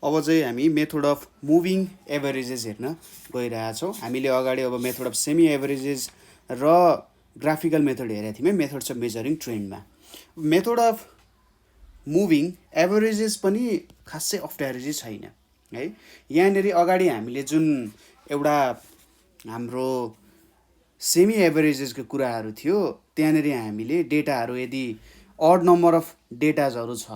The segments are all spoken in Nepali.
अब चाहिँ हामी मेथड अफ मुभिङ एभरेजेस हेर्न गइरहेछौँ। हामीले अगाडि अब मेथड अफ सेमी एभरेजेस र ग्राफिकल मेथड हेरेका थियौँ मेथड्स अफ मेजरिङ ट्रेन्डमा। मेथड अफ मुभिङ एभरेजेस पनि खासै अप्ठ्यारो चाहिँ छैन है। यहाँनिर अगाडि हामीले जुन एउटा हाम्रो सेमी एभरेजेसको कुराहरू थियो त्यहाँनिर हामीले डेटाहरू यदि अड नम्बर अफ डेटाजहरू छ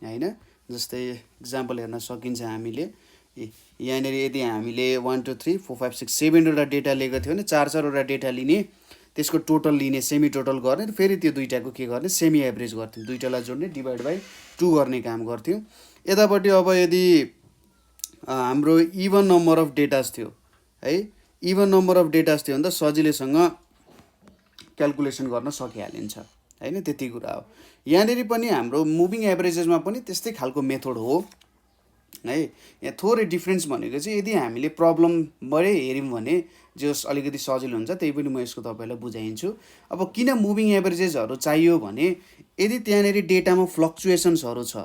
होइन, जस्तै इक्जाम्पल हेर्न सकिन्छ हामीले यहाँनिर यदि हामीले 1 2 3 4 5 6 7वटा डेटा लिएको थियो भने 4-4वटा डेटा लिने, त्यसको टोटल लिने, सेमी टोटल गर्ने, फेरि त्यो दुईटाको के गर्ने सेमी एभरेज गर्थ्यौँ, दुईटालाई जोड्ने डिभाइड बाई 2 गर्ने काम गर्थ्यौँ। यतापट्टि अब यदि हाम्रो इभन नम्बर अफ डेटाज थियो है, इभन नम्बर अफ डेटाज थियो भने त सजिलैसँग क्यालकुलेसन गर्न सकिहालिन्छ होइन, त्यति कुरा हो। यहाँनिर पनि हाम्रो मुभिङ एभरेजेसमा पनि त्यस्तै खालको मेथड हो है। यहाँ थोरै डिफ्रेन्स भनेको चाहिँ यदि हामीले प्रब्लमबाटै हेऱ्यौँ भने जस अलिकति सजिलो हुन्छ, त्यही पनि म यसको तपाईँलाई बुझाइदिन्छु। अब किन मुभिङ एभरेजेसहरू चाहियो भने यदि त्यहाँनिर डेटामा फ्लक्चुएसन्सहरू छ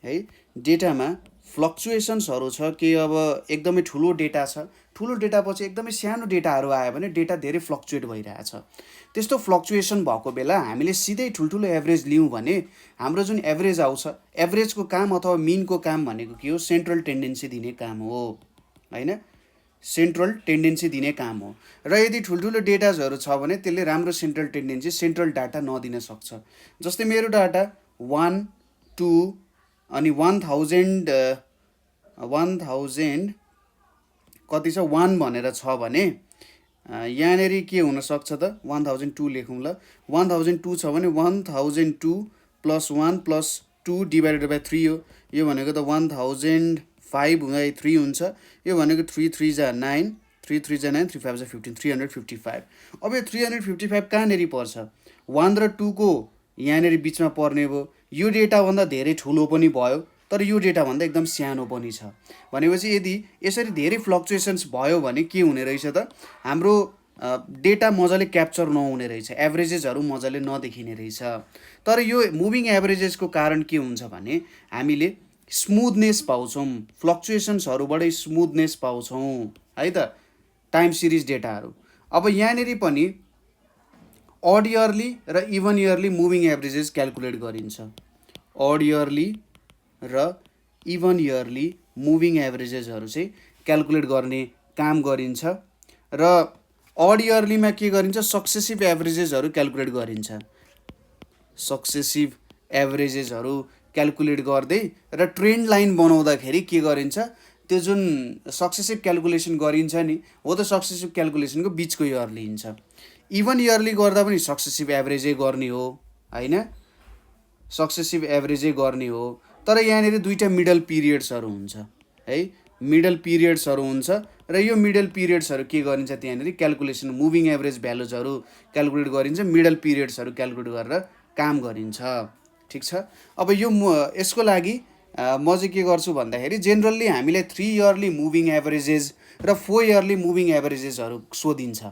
है, डेटामा फ्लक्चुएसन्सहरू छ कि अब एकदमै ठुलो डेटा छ, ठुलो डेटा पछि एकदमै सानो डेटाहरू आयो भने डेटा धेरै फ्लक्चुएट भइरहेछ, त्यस्तो फ्लक्चुएसन भएको बेला हामीले सिधै ठुल्ठुलो एभरेज लियौँ भने हाम्रो जुन एभरेज आउँछ, एभरेजको काम अथवा मिनको काम भनेको के हो, सेन्ट्रल टेन्डेन्सी दिने काम हो होइन, सेन्ट्रल टेन्डेन्सी दिने काम हो। र यदि ठुल्ठुलो डेटाजहरू छ भने त्यसले राम्रो सेन्ट्रल टेन्डेन्सी, सेन्ट्रल डाटा नदिन सक्छ। जस्तै मेरो डाटा 1 2 अनि 1000 कति छ 1 भनेर छ भने यहाँनिर के हुनसक्छ त 1002 लेखौँ ल, 1002 छ भने 1002 + 1 + 2 डिभाइडेड बाई 3 हो। यो भनेको त 1005 हुँदा 3 हुन्छ, यो भनेको 3 3 जा 9, 3 3 जा 9, 3 5 जा 15, 355। अब यो 355 कहाँनिर पर्छ, 1 र 2 को यहाँनिर बिचमा पर्ने भयो। यो डेटाभन्दा धेरै ठुलो पनि भयो तर यो डेटाभन्दा एकदम सानो पनि छ भनेपछि यदि यसरी धेरै फ्लक्चुएसन्स भयो भने के हुने रहेछ त, हाम्रो डेटा मजाले क्याप्चर नहुने रहेछ, एभरेजेसहरू मजाले नदेखिने रहेछ। तर यो मुभिङ एभरेजेसको कारण के हुन्छ भने हामीले स्मुथनेस पाउँछौँ, फ्लक्चुएसन्सहरूबाटै स्मुथनेस पाउँछौँ है त, टाइम सिरिज डेटाहरू। अब यहाँनिर पनि अड इयरली र इभन इयरली मुभिङ एभरेजेस क्यालकुलेट गरिन्छ, अड इयरली र इभन इयरली मुभिङ एभरेजेसहरू चाहिँ क्यालकुलेट गर्ने काम गरिन्छ। र अड इयरलीमा के गरिन्छ, सक्सेसिभ एभरेजेसहरू क्यालकुलेट गरिन्छ, सक्सेसिभ एभरेजेसहरू क्यालकुलेट गर्दै र ट्रेन्ड लाइन बनाउँदाखेरि के गरिन्छ, त्यो जुन सक्सेसिभ क्यालकुलेसन गरिन्छ नि हो त सक्सेसिभ क्यालकुलेसनको बिचको इयर लिइन्छ। इभन इयरली गर्दा पनि सक्सेसिभ एभरेजै गर्ने हो होइन, सक्सेसिभ एभरेजै गर्ने हो। तर यहाँनिर दुईवटा मिडल पिरियड्सहरू हुन्छ है, मिडल पिरियड्सहरू हुन्छ र यो मिडल पिरियड्सहरू के गरिन्छ त्यहाँनिर क्यालकुलेसन, मुभिङ एभरेज भ्यालुजहरू क्यालकुलेट गरिन्छ, मिडल पिरियड्सहरू क्यालकुलेट गरेर काम गरिन्छ। ठिक छ। अब यो यसको लागि म चाहिँ के गर्छु भन्दाखेरि जेनरली हामीले 3 इयरली मुभिङ एभरेजेस र 4 इयरली मुभिङ एभरेजेसहरू सोधिन्छ।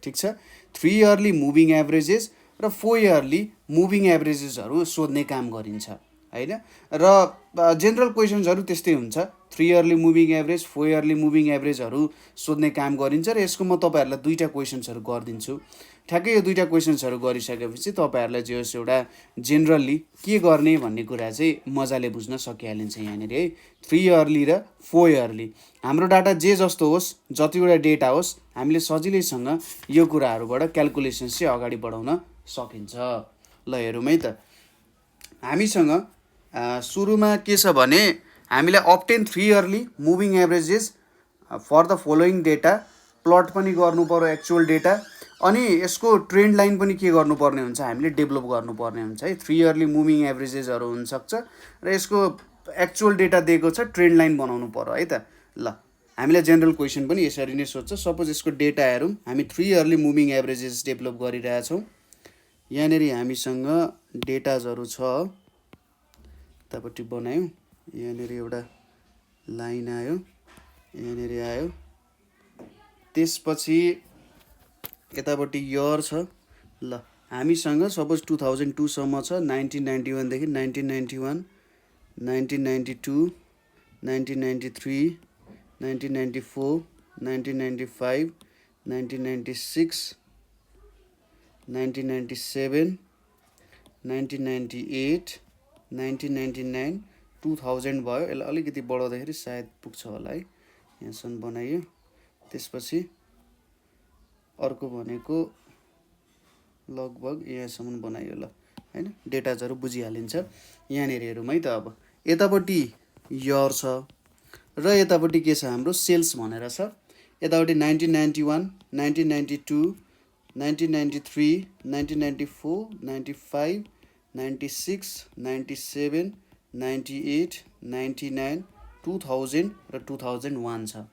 ठिक छ, 3 इयरली मुभिङ एभरेजेस र 4 इयरली मुभिङ एभरेजेसहरू सोध्ने काम गरिन्छ होइन। र जेनरल क्वेसन्सहरू त्यस्तै हुन्छ, 3 yearly moving average 4 yearly moving एभरेजहरू सोध्ने काम गरिन्छ र यसको म तपाईँहरूलाई दुईवटा क्वेसन्सहरू गरिदिन्छु। ठ्याक्कै यो दुईवटा क्वेसन्सहरू गरिसकेपछि तपाईँहरूलाई जो एउटा जेनरली के गर्ने भन्ने कुरा चाहिँ मजाले बुझ्न सकिहालिन्छ यहाँनिर है। 3 इयरली र 4 इयरली हाम्रो डाटा जे जस्तो होस्, जतिवटा डेटा होस्, हामीले सजिलैसँग यो कुराहरूबाट क्यालकुलेसन चाहिँ अगाडि बढाउन सकिन्छ। ल हेरौँ है त, हामीसँग सुरुमा के छ भने हामीलाई obtain 3 yearly moving averages for the following data plot पनि गर्नु पर्यो एक्चुअल डेटा, अनि यसको ट्रेन्ड लाइन पनि के गर्नुपर्ने हुन्छ, हामीले डेभलप गर्नुपर्ने हुन्छ है। 3 इयरली मुभिङ एभरेजेसहरू हुनसक्छ र यसको एक्चुअल डेटा दिएको छ, ट्रेन्ड लाइन बनाउनु पर्यो है त। ल हामीलाई जेनरल क्वेसन पनि यसरी नै सोध्छ। सपोज यसको डेटा हेरौँ, हामी 3 इयरली मुभिङ एभरेजेस डेभलप गरिरहेछौँ। यहाँनिर हामीसँग डेटाजहरू छ, यतापट्टि बनायौँ, यहाँनिर एउटा लाइन आयो, यहाँनिर आयो, त्यसपछि यतापट्टि इयर छ। ल हामीसँग सपोज 2002 सम्म छ, 1991 देखि 1991, 1992, 1993, 1994, 1995, 1996, 1997, 1998, 1999, 2000 भयो। यसलाई अलिकति बढाउँदाखेरि सायद पुग्छ होला है, यहाँसम्म बनाइयो। त्यसपछि अर्को भनेको लगभग यहाँसम्म बनाइयो ल हैन, डेटाजहरू बुझिहालिन्छ। यहाँनिर हेरौँ है त। अब यतापट्टि इयर छ र यतापट्टि के छ हाम्रो सेल्स भनेर छ। यतापट्टि 1991, 1992, 1993, 1994, 95, 96, 97, 98, 99, 2000 र 2001 छ।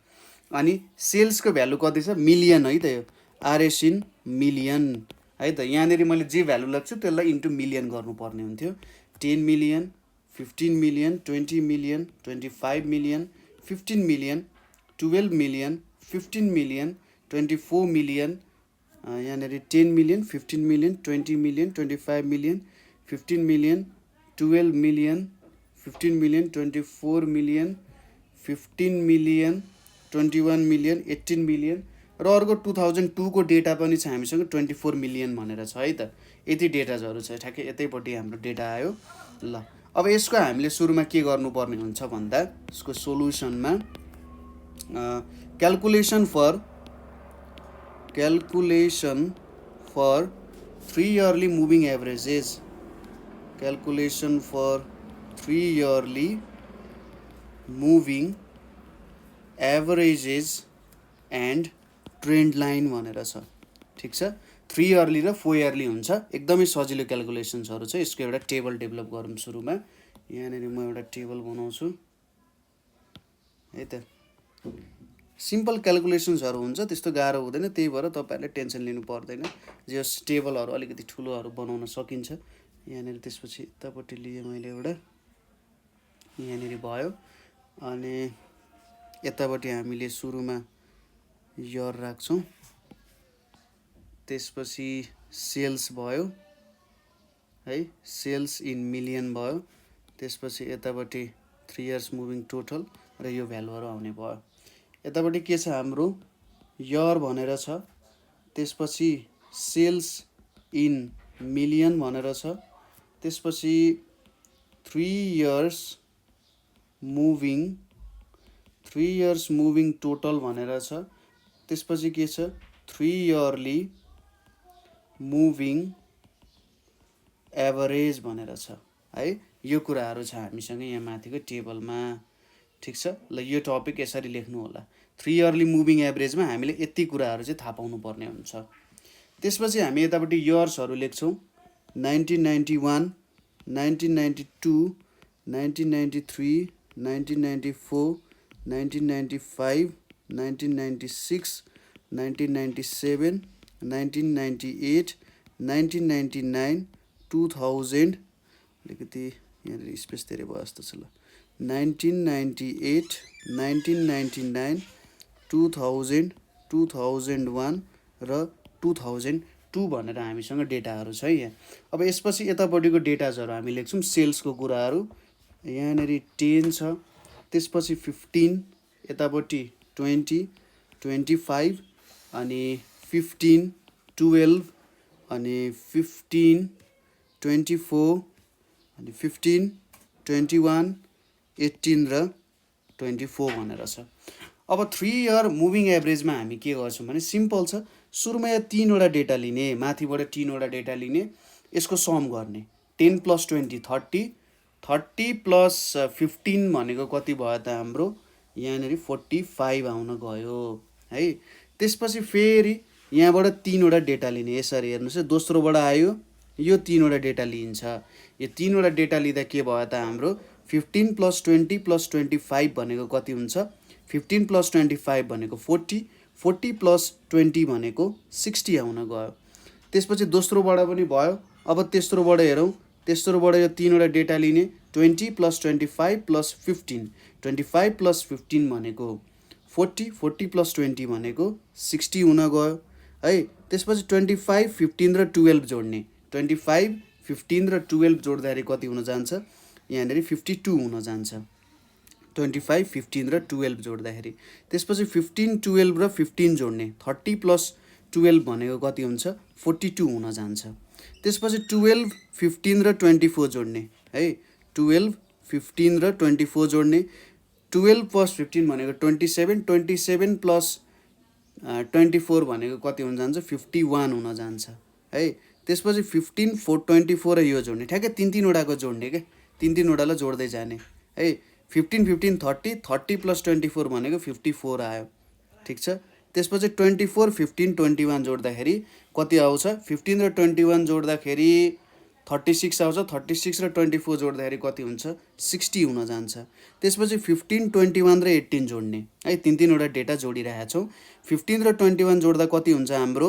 अनि सेल्सको भ्यालु कति छ? मिलियन है त, यो आरएस इन मिलियन है त। यहाँनिर मैले जे भ्यालु लाग्छु त्यसलाई इन्टु मिलियन गर्नुपर्ने हुन्थ्यो। 10 million, 15 million, 20 million, 25 million, 15 million, 12 million, 15 million, 24 million, यहाँनिर 10 million, 15 million, 20 million, 25 million, 15 million, 12 million, 15 million, 24 million, 15 million, 21 million, 18 million र अर्को 2002 को डेटा पनि छ हामीसँग 24 मिलियन भनेर छ है त। यति डेटाजहरू छ, ठ्याक्कै यतैपट्टि हाम्रो डेटा आयो ल। अब यसको हामीले सुरुमा के गर्नुपर्ने हुन्छ भन्दा यसको सोलुसनमा calculation for 3 yearly moving averages, calculation for 3 yearly moving averages and trend line भनेर छ। ठिक छ, 3 इयरली र 4 इयरली हुन्छ। एकदमै सजिलो क्याल्कुलेसन्सहरू छ। यसको एउटा टेबल डेभलप गरौँ सुरुमा। यहाँनिर म एउटा टेबल बनाउँछु है त। सिम्पल क्याल्कुलेसन्सहरू हुन्छ, त्यस्तो गाह्रो हुँदैन, त्यही भएर तपाईँहरूले टेन्सन लिनु पर्दैन। जे टेबलहरू अलिकति ठुलोहरू बनाउन सकिन्छ। यहाँनिर त्यसपछि यतापट्टि लिएँ मैले एउटा, यहाँनिर भयो। अनि यतापट्टि हामीले सुरुमा इयर राख्छौँ, त्यसपछि सेल्स भयो है, सेल्स इन मिलियन भयो। त्यसपछि यतापट्टि 3 इयर्स मुभिङ टोटल र यो भ्यालुहरू आउने भयो। यतापट्टि के छ हाम्रो इयर भनेर छ, त्यसपछि सेल्स इन मिलियन भनेर छ, त्यसपछि 3 इयर्स मुभिङ टोटल भनेर छ, त्यसपछि के छ 3 इयरली मुभिङ एभरेज भनेर छ है। यो कुराहरू छ हामीसँग यहाँ माथिको टेबलमा। ठिक छ ल, यो टपिक यसरी लेख्नु होला। 3 इयरली मुभिङ एभरेजमा हामीले यति कुराहरू चाहिँ थाहा पाउनु पर्ने हुन्छ। त्यसपछि हामी यतापट्टि इयर्सहरू लेख्छौँ। 1991, 1992, 1993, 1994, 1995, 1996, 1997, 1998, 1999, 2000, अलिकति यहाँनिर स्पेस धेरै भयो जस्तो छ ल। 1998, 1999, 2000, 2001 र 2002 भनेर हामीसँग डेटाहरू छ यहाँ। अब यसपछि यतापट्टिको डेटाजहरू हामी लेख्छौँ। सेल्सको कुराहरू यहाँनिर 10 छ, त्यसपछि 15, यतापट्टि 20, 25 अनि 15, 12 अनि 15, 24 अनि 15, 21, 18 र 24 भनेर छ। अब 3 इयर मुभिङ एभरेजमा हामी के गर्छौँ भने सिम्पल छ। सुरुमा यहाँ 3वटा डेटा लिने, माथिबाट 3वटा डेटा लिने, यसको सम गर्ने। 10 + 20 30, 30 + 15 भनेको कति भयो त हाम्रो यहाँनिर 45 आउन गयो है। त्यसपछि फेरि यहाँबाट 3वटा डेटा लिने। यसरी हेर्नुहोस् है, दोस्रोबाट आयो, यो 3वटा डेटा लिइन्छ। यो 3वटा डेटा लिँदा के भयो त हाम्रो 15 + 20 + 25 भनेको कति हुन्छ? 15 + 25 भनेको 40, 40 + 20 भनेको 60 आउन गयो। त्यसपछि दोस्रोबाट पनि भयो। अब तेस्रोबाट हेरौँ, तेस्रोबाट यो 3वटा डेटा लिने। 20 + 25 + 15, 25 + 15 भनेको 40, 40 + 20 भनेको 60 हुन गयो है। त्यसपछि 25, 15 र 12 जोड्ने। 25, 15 र 12 जोड्दाखेरि कति हुन जान्छ? यहाँनिर 52 हुन जान्छ। 25, 15 र 12 जोड्दाखेरि। त्यसपछि 15, 12 र 15 जोड्ने 30 प्लस 12 भनेको कति हुन्छ 42 हुन जान्छ। त्यसपछि 12, 15 र 24 जोड्ने है 12, 15 र 24 जोड्ने 12 प्लस 15 भनेको 27, 27 प्लस 24 भनेको कति हुन जान्छ 51 हुन जान्छ है। त्यसपछि 15, 4, 24 र यो जोड्ने ठ्याक्कै तिनवटाको जोड्ने के तिनवटालाई जोड्दै जाने है। 15, 15, 30, 30 प्लस 24 भनेको 54 आयो ठिक छ। त्यसपछि 24, 15, 21 जोड्दाखेरि कति आउँछ 15 र 21 जोड्दाखेरि 36 आउँछ। 36 र 24 जोड्दाखेरि कति हुन्छ 60 हुन जान्छ। त्यसपछि 15, 21 र 18 जोड्ने है तिनवटा डेटा जोडिरहेका छौँ। 15 र 21 जोड्दा कति हुन्छ हाम्रो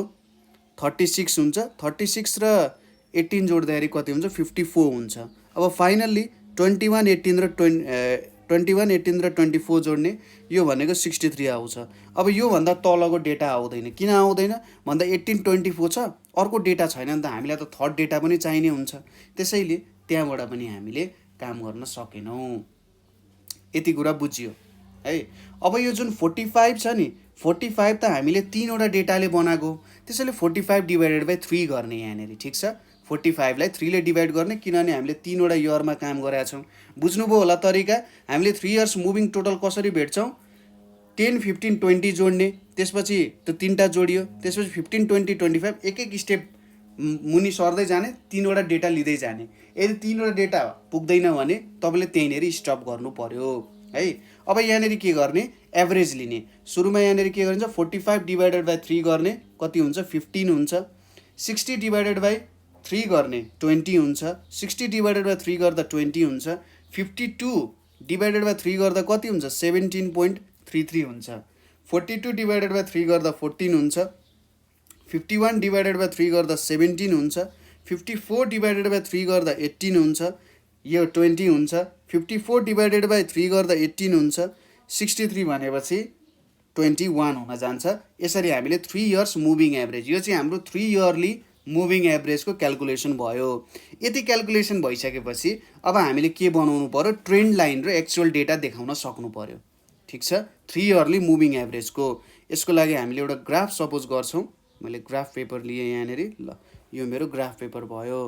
36 हुन्छ। 36 र 18 जोड्दाखेरि कति हुन्छ 54 हुन्छ। अब फाइनल्ली 21, 18 र 24 जोड्ने यो भनेको 63 आउँछ। अब योभन्दा तलको डेटा आउँदैन। किन आउँदैन भन्दा 18, 24 छ, अर्को डेटा छैन नि त, हामीलाई त थर्ड डेटा पनि चाहिने हुन्छ। त्यसैले त्यहाँबाट पनि हामीले काम गर्न सकेनौँ। यति कुरा बुझियो है। अब यो जुन 45 छ नि 45 त हामीले तीनवटा डेटाले बनाएको, त्यसैले 45 डिभाइडेड बाई 3 गर्ने यहाँनिर ठिक छ। 45 लाई 3 ले डिभाइड गर्ने किनभने हामीले तीनवटा इयरमा काम गरेका छौँ। बुझ्नुभयो होला तरिका। हामीले 3 इयर्स मुभिङ टोटल कसरी भेट्छौँ 10, 15, 20 जोड्ने, त्यसपछि त्यो तीनवटा जोडियो, त्यसपछि 15, 20, 25 एक एक स्टेप मुनि सर्दै जाने, तीनवटा डेटा लिँदै जाने। यदि तीनवटा डेटा पुग्दैन भने तपाईँले त्यहीँनिर स्टप गर्नु पर्यो है। अब यहाँनिर के गर्ने एभरेज लिने। सुरुमा यहाँनिर के गरिन्छ 45 डिभाइडेड बाई 3 गर्ने कति हुन्छ 15 हुन्छ। 60 डिभाइडेड बाई 3 गर्ने 20 हुन्छ। 60 डिभाइडेड बाई 3 गर्दा 20 हुन्छ। 52 डिभाइडेड बाई 3 गर्दा कति हुन्छ 17.33 हुन्छ। 42 डिभाइडेड बाई 3 गर्दा 14 हुन्छ। 51 डिभाइडेड बाई 3 गर्दा 17 हुन्छ। 54 डिभाइडेड बाई 3 गर्दा 18 हुन्छ, यो 20 हुन्छ। 54 डिभाइडेड बाई 3 गर्दा 18 हुन्छ। 63 भनेपछि 21 हुन जान्छ। यसरी हामीले 3 इयर्स मुभिङ एभरेज, यो चाहिँ हाम्रो 3 इयरली मुभिङ एभरेजको क्यालकुलेसन भयो। यति क्यालकुलेसन भइसकेपछि अब हामीले के बनाउनु पर्यो ट्रेन्ड लाइन र एक्चुअल डेटा देखाउन सक्नु पर्यो ठिक छ। 3 इयरली मुभिङ एभरेजको यसको लागि हामीले एउटा ग्राफ सपोज गर्छौँ। मैले ग्राफ पेपर लिएँ यहाँनिर, ल यो मेरो ग्राफ पेपर भयो।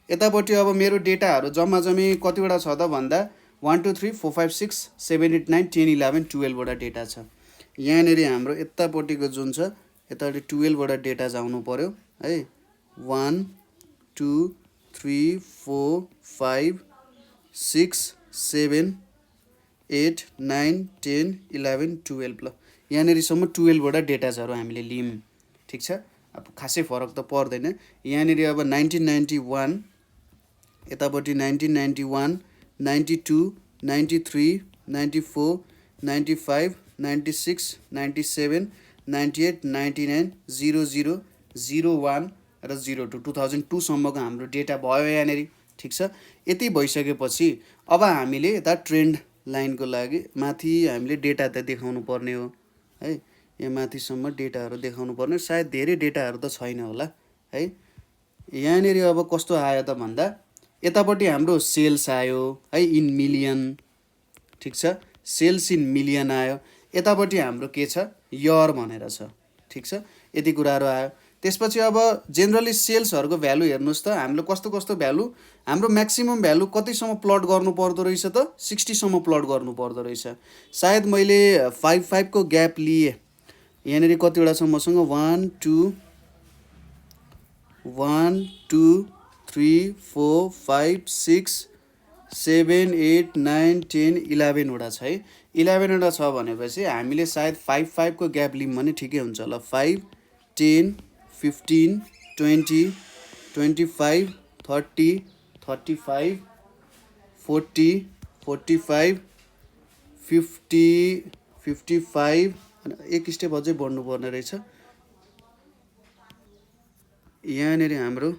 यतापट्टि अब मेरो डेटाहरू जम्मा जम्मी कतिवटा छ त भन्दा 1, 2, 3, 4, 5, 6, 7, 8, 9, 10, 11, 12 वटा डेटा छ। यहाँनिर हाम्रो यतापट्टिको जुन छ यतापट्टि 12 वटा डेटा जानु पर्यो है। 1, 2, 3, 4, 5, 6, 7, 8, 9, 10, 11, 12 ल यहाँनिरसम्म 12 वटा डेटाजहरू हामीले लियौँ ठिक छ। अब खासै फरक त पर्दैन। यहाँनिर अब 1991 यतापट्टि 1991, 92, 93, 94, 95, 96, 97, 98, 99, 00, 01 र 02 2002 सम्मको हाम्रो डेटा भयो यहाँनिर ठिक छ। यति भइसकेपछि अब हामीले यता ट्रेन्ड लाइनको लागि माथि हामीले डेटा त देखाउनु पर्ने हो है। यहाँ माथिसम्म डेटाहरू देखाउनु पर्ने, सायद धेरै डेटाहरू त छैन होला है। यहाँनिर अब कस्तो आयो त भन्दा यतापट्टि हाम्रो सेल्स आयो है इन मिलियन ठिक छ। सेल्स इन मिलियन आयो। यतापट्टि हाम्रो के छ इयर भनेर छ ठिक छ। यति कुराहरू आयो। त्यसपछि अब जेनरली सेल्सहरूको भ्यालु हेर्नुहोस् त हाम्रो कस्तो कस्तो भ्यालु, हाम्रो म्याक्सिमम भ्यालु कतिसम्म प्लट गर्नु पर्दो रहेछ त 60 सम्म प्लट गर्नु पर्दो रहेछ। सायद मैले 5 को ग्याप लिएँ। यहाँनिर कतिवटा छ मसँग 1, 2, 3, 4, 5, 6, 7, 8, 9, 10, 11 वटा छ है। 11 वटा छ भनेपछि हामीले सायद 5 को ग्याप लियौँ भने ठिकै हुन्छ ल। 5, 10, 15, 20, 25, 30, 35, 40, 45, 50, 55 एक स्टेप अझै बढ्नु पर्ने रहेछ। यहाँनिर हाम्रो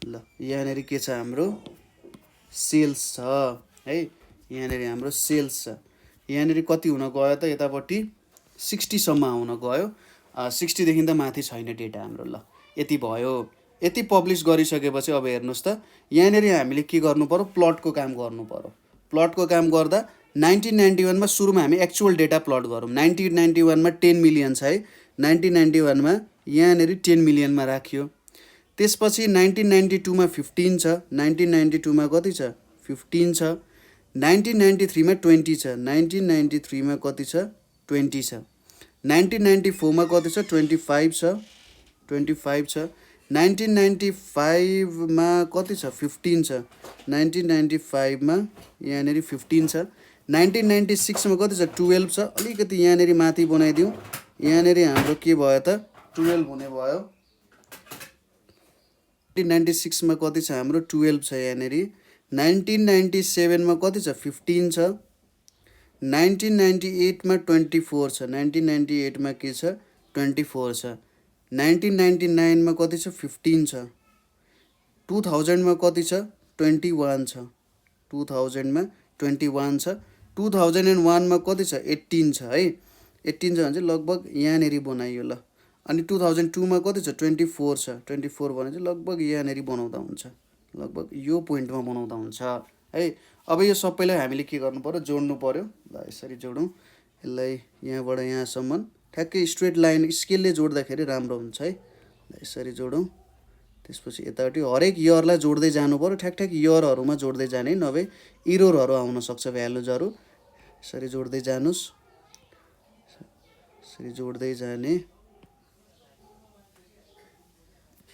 ल यहाँनिर के छ हाम्रो सेल्स छ है। यहाँनिर हाम्रो सेल्स छ। यहाँनिर कति हुन गयो त यतापट्टि 60 सम्म आउन गयो। 60 देखि त माथि छैन डेटा हाम्रो ल। यति भयो। यति पब्लिस गरिसकेपछि अब हेर्नुहोस् त यहाँनिर हामीले के गर्नु पर्यो प्लटको काम गर्नु पर्यो। प्लटको काम गर्दा 1991 मा सुरुमा हामी एक्चुअल डेटा प्लट गरौँ। 1991 मा 10 मिलियन छ है। 1991 मा यहाँनिर 10 मिलियनमा राखियो। त्यसपछि 1992 मा 15 छ। 1992 मा कति छ 15 छ। 1993 मा 20 छ। 1993 मा कति छ 20 छ। 1994 मा कति छ 25 छ। 25 छ। 1995 मा कति छ 15 छ। 1995 मा यहाँनिर 15 छ। 1996 मा कति छ 12 छ। अलिकति यहाँनिर माथि बनाइदिउँ। यहाँनिर हाम्रो के भयो त 12 हुने भयो। 1996 मा कति छ हाम्रो 12 छ यहाँनिर। 1997 मा कति छ 15 छ। 1998 मा 24 छ। 1998 मा के छ 24 छ। 1999 मा कति छ 15 छ। 2000 मा कति छ 21 छ। 2000 मा 21 छ। 2001 मा कति छ 18 छ है। 18 छ भने चाहिँ लगभग यहाँनिर बनाइयो ल। अनि 2002 मा कति छ 24 छ। 24 भने चाहिँ लगभग यहाँनिर बनाउँदा हुन्छ। लगभग यो पोइन्टमा बनाउँदा हुन्छ है। अब यो सबैलाई हामीले के गर्नु पर्यो जोड्नु पर्यो। ल यसरी जोडौँ। यसलाई यहाँबाट यहाँसम्म ठ्याक्कै स्ट्रेट लाइन स्केलले जोड्दाखेरि राम्रो हुन्छ है। ल यसरी जोडौँ। त्यसपछि यतापट्टि हरेक इयरलाई जोड्दै जानु पर्यो। ठ्याक इयरहरूमा जोड्दै जाने नभए इररहरू आउन सक्छ भ्यालुजहरू। यसरी जोड्दै जानुस्। यसरी जोड्दै जाने।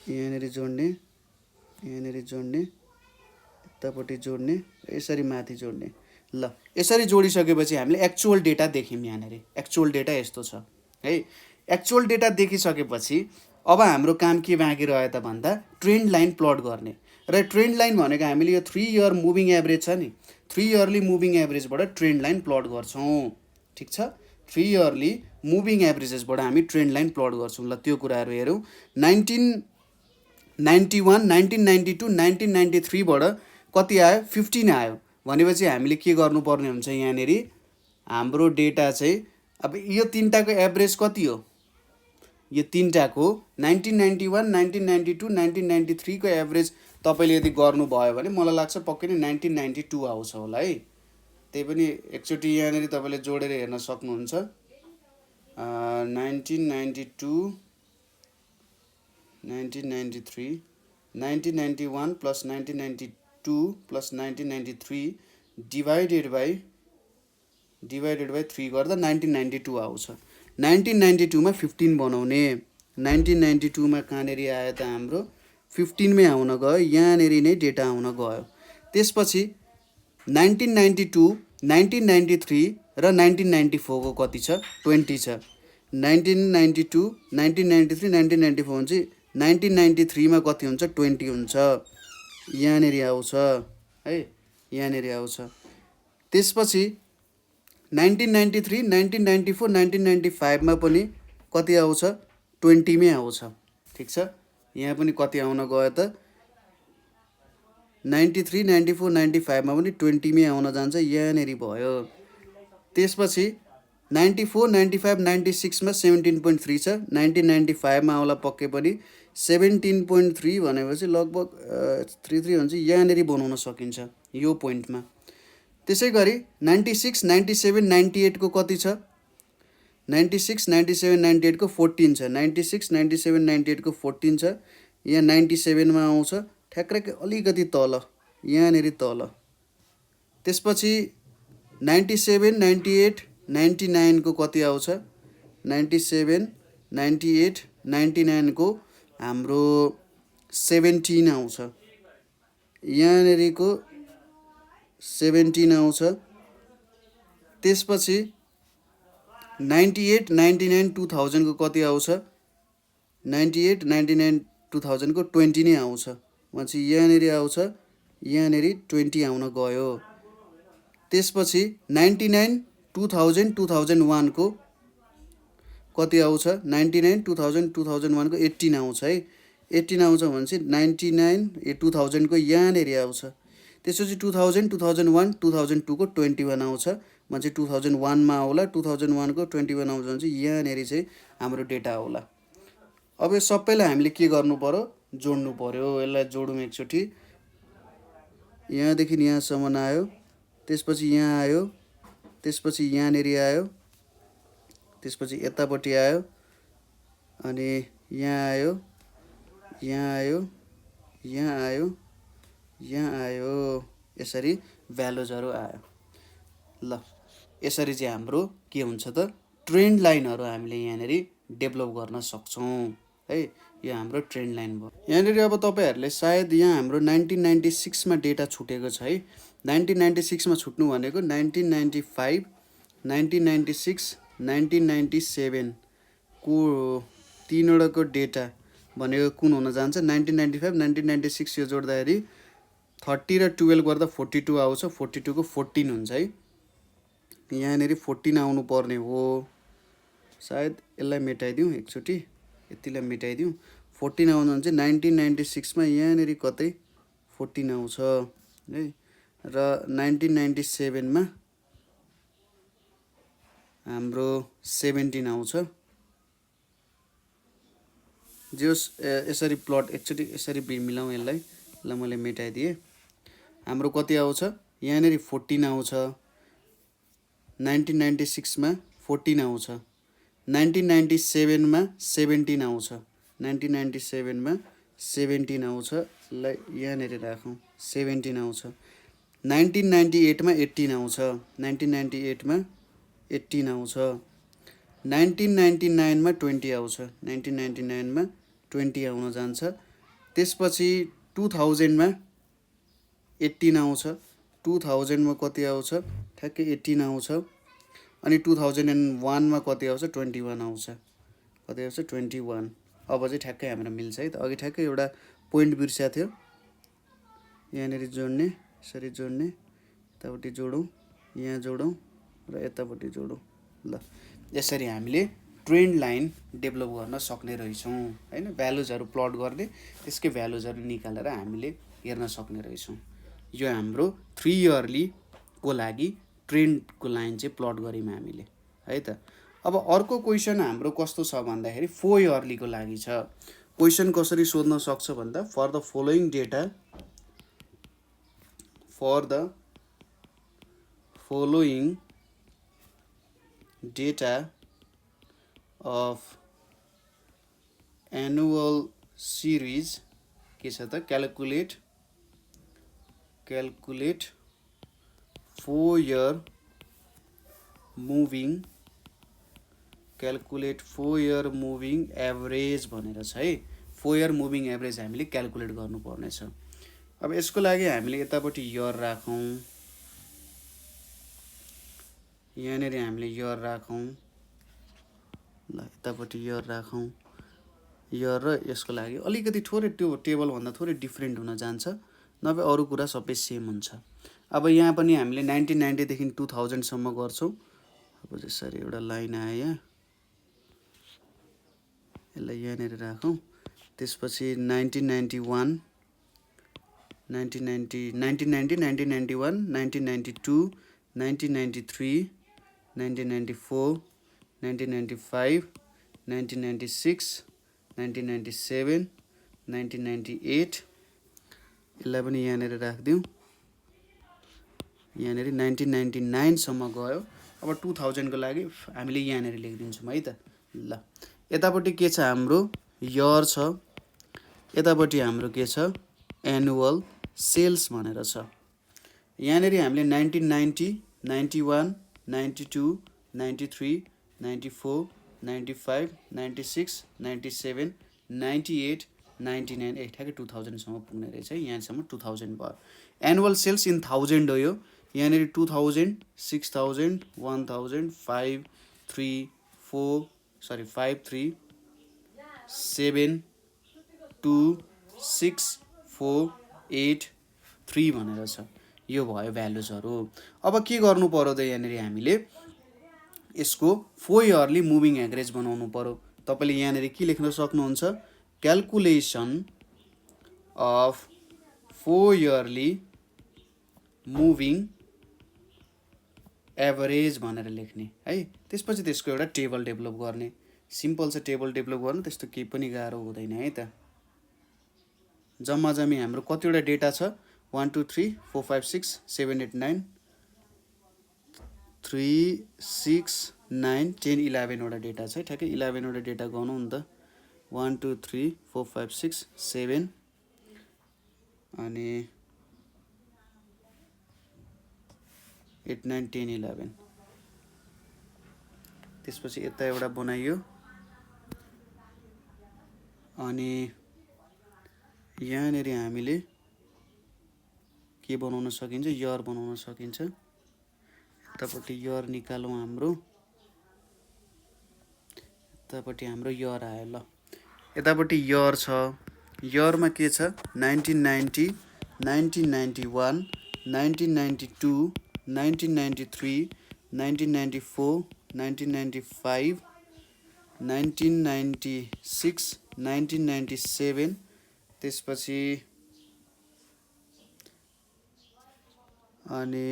यहाँनिर जोड्ने। यहाँनिर जोड्ने। यतापट्टि जोड्ने। यसरी माथि जोड्ने। ल यसरी जोडिसकेपछि हामीले एक्चुअल डेटा देख्यौँ। यहाँनिर एक्चुअल डेटा यस्तो छ है। एक्चुअल डेटा देखिसकेपछि अब हाम्रो काम के बाँकी रह्यो त भन्दा ट्रेन्ड लाइन प्लट गर्ने। र ट्रेन्ड लाइन भनेको हामीले यो 3 इयर मुभिङ एभरेज छ नि 3 इयरली मुभिङ एभरेजबाट ट्रेन्ड लाइन प्लट गर्छौँ। ठिक छ। 3 इयरली मुभिङ एभरेजेसबाट हामी ट्रेन्ड लाइन प्लट गर्छौँ। ल त्यो कुराहरू हेरौँ। 1991 1992 1993 बाट कति आयो 15 आयो भनेपछि हामीले के गर्नुपर्ने हुन्छ यहाँनिर हाम्रो डेटा चाहिँ अब यो तीनटाको एभरेज कति हो यो तीनटाको 1991 1992 1993 को एभरेज तपाईले यदि गर्नुभयो भने मलाई लाग्छ पक्कै नै 1992 आउँछ होला है। त्यही पनि एकचोटि यहाँनिर तपाईले जोडेर हेर्न सक्नुहुन्छ। 1992 1993 1991 plus 1992 plus 1993 divided by 3 गर्दा 1992 आउँछ। 1992 मा 15 बनाउने। 1992 मा कहाँनेरि आयो त हाम्रो 15 मै आउन गयो। यहाँनेरि नै डेटा आउन गयो। त्यसपछि 1992 1993 र 1994 को कति छ 20 छ। 1992 1993 1994 हुन्छ। 1993 मा कति हुन्छ 20 हुन्छ। यहाँनेरि आउँछ है। यहाँनेरि आउँछ। त्यसपछि 1993 1994 1995 मा पनि कति आउँछ 20 मै आउँछ। ठीक छ। यहाँ पनि कति आउन गयो त 93 94 95 मा पनि 20 मै आउन जान्छ। यहाँनेरि भयो। त्यसपछि 94 95 96 मा 17.3 छ। 1995 मा आउला पक्कै पनि 17.3 भनेपछि लगभग 33 हुन्छ। यहाँनेरि बनाउन सकिन्छ यो पोइन्टमा। त्यसैगरी 96 97 98 को कति छ 96 97 98 को 14 छ। 96 97 98 को 14 छ। यहाँ 97 मा आउँछ ठ्याक्कै अलिकति तल यहाँनेरि तल। त्यसपछि 97 98 99 को कति आउँछ 97 98 99 को हाम्रो 17 आउँछ। यहाँनेरि को 17 आउँछ। त्यसपछि 98 99 2000 को कति आउँछ 98 99 2000 को 20 नै आउँछ। भनेपछि यहाँनेरि आउँछ। यहाँनेरि 20 आउन गयो। त्यसपछि 99 2000 2001 को कति आउँछ 99 2000 2001 को 18 आउँछ है। 18 आउँछ भने चाहिँ 99 2000 को यहाँनेरि आउँछ। त्यसपछि 2000 2001 2002 को 21 आउँछ भने चाहिँ 2001 मा आउला। 2001 को 21 आउँछ भने चाहिँ यहाँनेरि चाहिँ हाम्रो डेटा आउला। अब यो सबैलाई हामीले के गर्नु पर्यो जोड्नु पर्यो। यसलाई जोडौँ एकचोटि। यहाँदेखि यहाँसम्म आयो, त्यसपछि यहाँ आयो, त्यसपछि यहाँनिर आयो, त्यसपछि यतापट्टि आयो, अनि यहाँ आयो, यहाँ आयो, यहाँ आयो, यहाँ आयो, यसरी भ्यालुजहरू आयो। ल यसरी चाहिँ हाम्रो के हुन्छ त ट्रेन्ड लाइनहरू हामीले यहाँनिर डेभलप गर्न सक्छौँ है। यो हाम्रो ट्रेन्ड लाइन भयो। यहाँनिर अब तपाईँहरूले सायद यहाँ हाम्रो 1996 डेटा छुटेको छ है। 1996 छुट्नु भनेको 1995, 1996, 1997 को तीनवटाको डेटा भनेको कुन हुन जान्छ? 1995, 1996 यो जोड्दाखेरि 30 र 12 गर्दा 42 आउँछ। 42 को 14 हुन्छ है। यहाँनिर 14 आउनु पर्ने हो। सायद यसलाई मेटाइदिउँ एकचोटि, यतिलाई मेटाइदिउँ। 14 आउनु भने चाहिँ 1996 यहाँनिर कतै 14 आउँछ है, र 1997 हाम्रो 17 आउँछ। जोस् यसरी प्लट एकचोटि यसरी मिलाउँ यसलाई। ल मैले मेटाइदिएँ। हाम्रो कति आउँछ? यहाँनिर 14 आउँछ। 1996 14 आउँछ। 1997 17 आउँछ। 1997 17 आउँछ। ल यहाँनिर राखौँ, 17 आउँछ। 1998 18 आउँछ। 1998 18 आउँछ। 1999 20 आउँछ। 1999 20 आउन जान्छ। त्यसपछि 2000 18 आउँछ। 2000 कति आउँछ? ठ्याक्कै 18 आउँछ। अनि 2001 कति आउँछ? 21 आउँछ। कति आउँछ? 21। अब चाहिँ ठ्याक्कै हाम्रो मिल्छ है त। अघि ठ्याक्कै एउटा पोइन्ट बिर्सिएको थियो, यहाँनिर जोड्ने, यसरी जोड्ने, यतापट्टि जोडौँ, यहाँ जोडौँ र यतापट्टि जोडौँ। ल यसरी हामीले ट्रेन्ड लाइन डेभलप गर्न सक्ने रहेछौँ हैन। भ्यालुजहरू प्लट गर्ने, त्यसकै भ्यालुजहरू निकालेर हामीले हेर्न सक्ने रहेछौँ। यो हाम्रो 3 इयरली को लागि ट्रेन्डको लाइन चाहिँ प्लट गऱ्यौँ हामीले है त। अब अर्को क्वेसन हाम्रो कस्तो छ भन्दाखेरि 4 इयरलीको लागि छ। क्वेसन कसरी सोध्न सक्छ भन्दा for the following data, for the following data of annual series के छ त? Calculate 4 year moving, calculate 4 year moving average भनेर छ है। 4 year मुभिङ एभरेज हामीले क्यालकुलेट गर्नुपर्ने छ। अब यसको लागि हामीले यतापट्टि इयर राखौँ, यहाँनिर हामीले इयर राखौँ। ल यतापट्टि इयर राखौँ। इयर र यसको लागि अलिकति थोरै त्यो टेबलभन्दा थोरै डिफ्रेन्ट हुन जान्छ, नभए अरू कुरा सबै सेम हुन्छ। अब यहाँ पनि हामीले 1990 देखि 2000 सम्म गर्छौँ। अब यसरी एउटा लाइन आयो, यसलाई यहाँनिर राखौँ। त्यसपछि 1991, 1990, 1991, 1992, 1993, 1994, 1995, 1996, 1997, 1998, यसलाई पनि यहाँनिर राखिदिउँ। यहाँनिर 1999 सम्म गयो। अब 2000 को लागि हामीले यहाँनिर लेखिदिन्छौँ है त। ल यतापट्टि के छ? हाम्रो इयर छ, यतापट्टि हाम्रो के छ? एनुअल सेल्स भनेर छ। यहाँनिर हामीले 1990, 91, 92, 93, 94, 95, 96, 97, 98, 99, ठ्याक्कै 2000 सम्म पुग्ने रहेछ है। यहाँसम्म 2000 भयो। एनुअल सेल्स इन 1000 हो यो। यहाँनिर 2000, 6000, 1000, 5, 3, 7, 2, 6, 4, 8, 3 भनेर छ। यो भयो भ्यालुजहरू। अब के गर्नु पर्यो त? यहाँनिर हामीले यसको 4 इयरली मुभिङ एभरेज बनाउनु पर्यो। तपाईँले यहाँनिर के लेख्न सक्नुहुन्छ? Calculation of 4 yearly moving average भनेर लेख्ने है। त्यसपछि त्यसको एउटा टेबल डेभलप गर्ने। सिम्पल छ टेबल डेभलप गर्नु, त्यस्तो केही पनि गाह्रो हुँदैन है त। जम्मा जम्मी हाम्रो कतिवटा डेटा छ 1 2 3 4 5 6 7 8 9 3 6 9 10 11 वटा डेटा छ ठ्याक्कै 11 वटा डेटा गनौँ नि त 1 2 3 4 5 6 7 अनि 8 9 10 11 त्यसपछि यता एउटा बनाइयो अनि यहाँनेरि हामीले के बनाउन सकिन्छ यर बनाउन सकिन्छ यतापट्टि यर निकालौँ हाम्रो यतापट्टि हाम्रो यर आयो ल यतापट्टि यर छ यरमा के छ 1990 1991 1992 1993 1994 1995 1996 1997 त्यसपछि अनि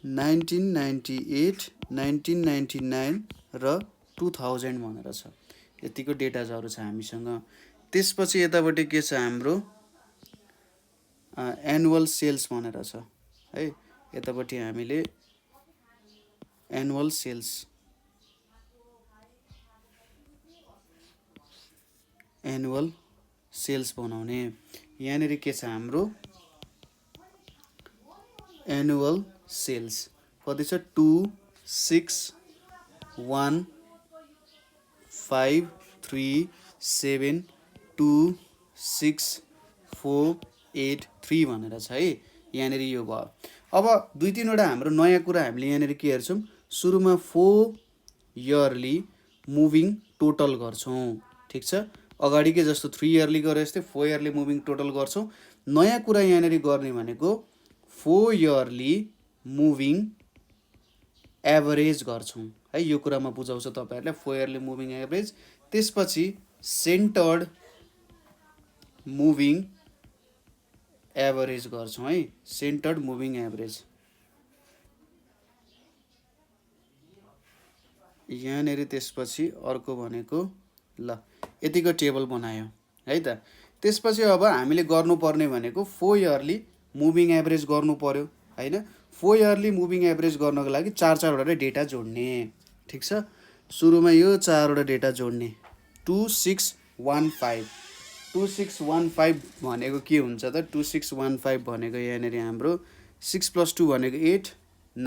1998 1999 र 2000 भनेर छ यतिको डेटाजहरु छ हामीसँग त्यसपछि यतापट्टि के छ हाम्रो एनुअल सेल्स भनेर छ है यतापट्टि हामीले एनुअल सेल्स बनाउने यहाँनेरि के छ हाम्रो एनुअल सेल्स कति छ 2 6 1 5 3 7 2 6 4 8 3 भनेर छ है यहाँनेरि यो भयो अब दुई तीनवटा हाम्रो नयाँ कुरा हामीले यहाँनेरि के हेर्छौं सुरुमा 4 इयरली मुभिङ टोटल गर्छौं ठीक छ अगाडि के जस्तो 3 इयरली गरे जस्तै 4 इयरली मुभिङ टोटल गर्छौं नयाँ कुरा यहाँनेरि गर्ने भनेको 4 इयरली मुभिङ एभरेज गर्छौं है यो कुरामा बुझाउँछ तपाईहरुलाई 4 इयरली मुभिङ एभरेज त्यसपछि सेन्टर्ड मुभिङ एभरेज गर्छौं है सेन्टर्ड मुभिङ एभरेज यहाँनेरि त्यसपछि अर्को भनेको ल यतिको टेबल बनायो है त त्यसपछि अब हामीले गर्नुपर्ने भनेको 4 इयरली मुभिङ एभरेज गर्नु पर्यो हैन 4 इयरली मुभिङ एभरेज गर्नको लागि 4 वटा डेटा जोड्ने ठीक छ सुरुमा यो 4 वटा डेटा जोड्ने 2615 2615 भनेको के हुन्छ त 2615 भनेको यहाँनेरि हाम्रो 6 + 2 भनेको 8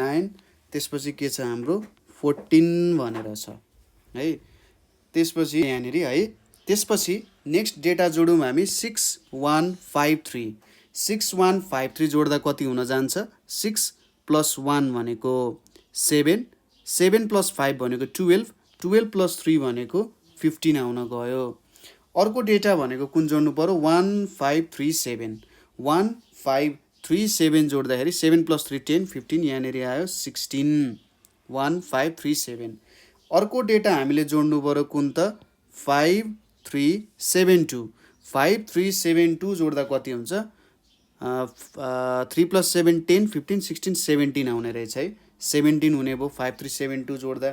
9 त्यसपछि के छ हाम्रो 14 भनेर छ है त्यसपछि यहाँनेरि है त्यसपछि नेक्स्ट डेटा जोडौँ हामी 6153 6153 जोड्दा कति हुन जान्छ 6 + 1 भनेको 7 7 + 5 भनेको 12 12 + 3 भनेको 15 आउन गयो अर्को डेटा भनेको कुन जोड्नु पर्यो 1537 1537 जोड्दाखेरि 7 + 3 10 15 यहाँनेरि आयो 16 1537 अर्को डेटा हामीले जोड्नु पर्यो कुन त 5372 5372 जोड्दा कति हुन्छ 3 + 7 10 15 16 17 आउने रहेछ है 17 हुने भयो 5372 जोड्दा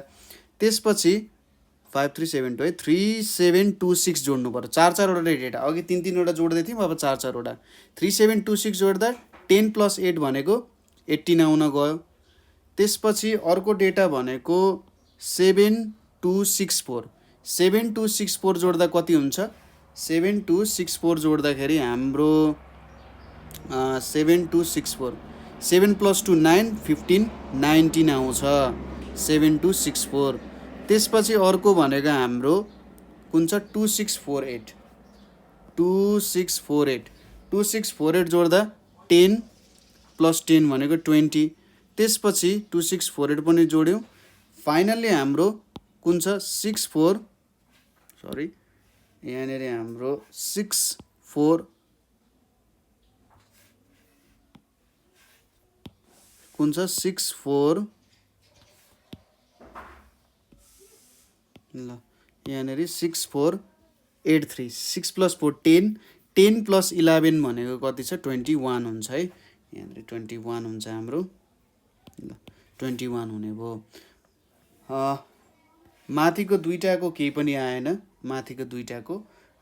त्यसपछि 5372 है 3726 जोड्नु पर्यो 4 वटा डेटा अघि 3 वटा जोड्दै थियौं अब 4 वटा 3726 जोड्दा 10 + 8 भनेको 18 आउन गयो त्यसपछि अर्को डेटा भनेको 7264 7264 जोड्दा कति हुन्छ 7264 जोड्दाखेरि हाम्रो 7264 7 + 2 9 15 19 आउँछ 7264 त्यसपछि अर्को भनेको हाम्रो कुन छ 2648 2648 2648 जोड्दा 10 + 10 भनेको 20 त्यसपछि 2648 पनि जोड्यौं फाइनली हाम्रो कुन छ 64 सरी यहाँनेरि हाम्रो 64 कुन छ 64 ल यहाँनेरि 6483 6 + 4 10 10 + 11 भनेको कति छ 21 हुन्छ है यहाँनेरि 21 हुन्छ हाम्रो ल 21 हुने भयो माथिको दुईटाको केही पनि आएन माथिको दुईटाको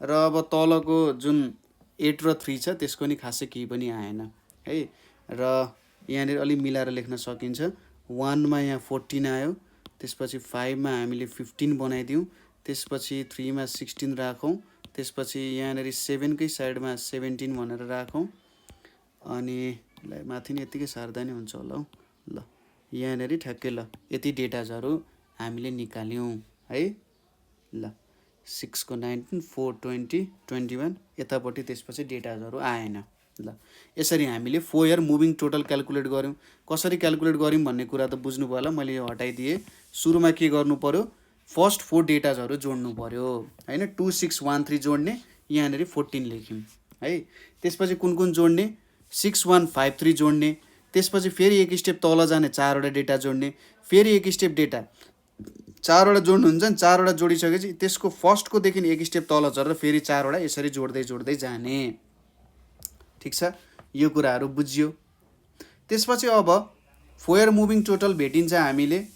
र अब तलको जुन 8 र 3 छ त्यसको नि खासै केही पनि आएन है। र यहाँनिर अलि मिलाएर लेख्न सकिन्छ। 1 मा यहाँ 14 आयो, त्यसपछि 5 मा हामीले 15 बनाइदिउँ, त्यसपछि 3 मा 16 राखौँ, त्यसपछि यहाँनिर 7 कै साइडमा 17 भनेर राखौँ, अनि माथि नै यतिकै सार्दा नि हुन्छ होला हौ। ल यहाँनिर ठ्याक्कै ल यति डेटाजहरू हामीले निकाल्यौँ है। ल 6 को 19, 4 20, 21 यतापट्टि त्यसपछि डेटाजहरू आएन। ल यसरी हामीले 4 इयर मुभिङ टोटल क्यालकुलेट गऱ्यौँ। कसरी क्यालकुलेट गऱ्यौँ भन्ने कुरा त बुझ्नुभयो होला, मैले यो हटाइदिएँ। सुरुमा के गर्नु पर्यो, फर्स्ट 4 डेटाजहरू जोड्नु पर्यो हैन। 2613 जोड्ने, यहाँनिर 14 लेख्यौँ है। त्यसपछि कुन कुन जोड्ने, 6153 जोड्ने, त्यसपछि फेरि एक स्टेप तल जाने, 4 वटा डेटा जोड्ने, फेरि एक स्टेप डेटा 4 वटा जोड्नुहुन्छ नि, 4 वटा जोडिसकेपछि त्यसको फर्स्टको देखि एक स्टेप तल झरेर फेरि 4 वटा यसरी जोड्दै जोड्दै जाने। ठिक छ, यो कुराहरू बुझ्यो। त्यसपछि अब 4 इयर मुभिङ टोटल भेटिन्छ हामीले।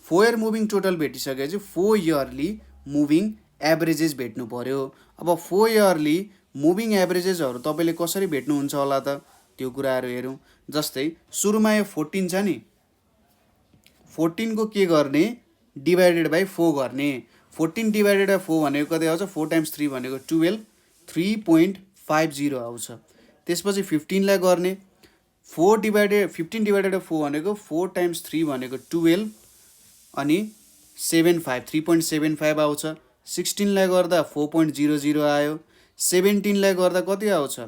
4 इयर मुभिङ टोटल भेटिसकेपछि 4 इयरली मुभिङ एभरेजेस भेट्नु पर्यो। अब 4 इयरली मुभिङ एभरेजेसहरू तपाईँले कसरी भेट्नुहुन्छ होला त, त्यो कुराहरू हेरौँ। जस्तै सुरुमा यो 14 छ नि, 14 को के गर्ने, डिभाइडेड बाई 4 गर्ने। 14 डिभाइडेड बाई 4 भनेको कति आउँछ, 4 टाइम्स 3 भनेको 12, 3.50 आउँछ। त्यसपछि 15 लाई गर्ने, 15 डिभाइडेड बाई 4 भनेको 4 टाइम्स 3 भनेको 12 अनि 75, 3.75 आउँछ। 16 लाई गर्दा 4.00 आयो। 17 लाई गर्दा कति आउँछ,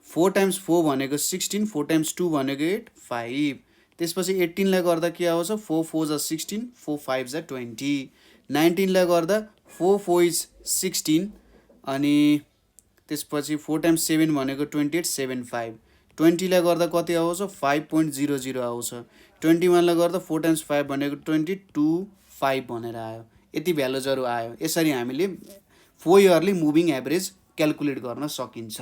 4 टाइम्स 4 भनेको 16, 4 टाइम्स 2 भनेको 8, 5। त्यसपछि 18 लाई गर्दा के आउँछ, 4 4 जा 16, 4 5 जा 20। 19 लाई गर्दा 4 4 इज 16 अनि त्यसपछि 4 टाइम्स 7 भनेको 28, 7 5। 20 लाई गर्दा कति आउँछ, 5.00 आउँछ। 21 लाई गर्दा 4 टाइम्स 5 भनेको 22, 5 भनेर आयो। यति भ्यालुजहरू आयो। यसरी हामीले 4 इयरली मुभिङ एभरेज क्यालकुलेट गर्न सकिन्छ।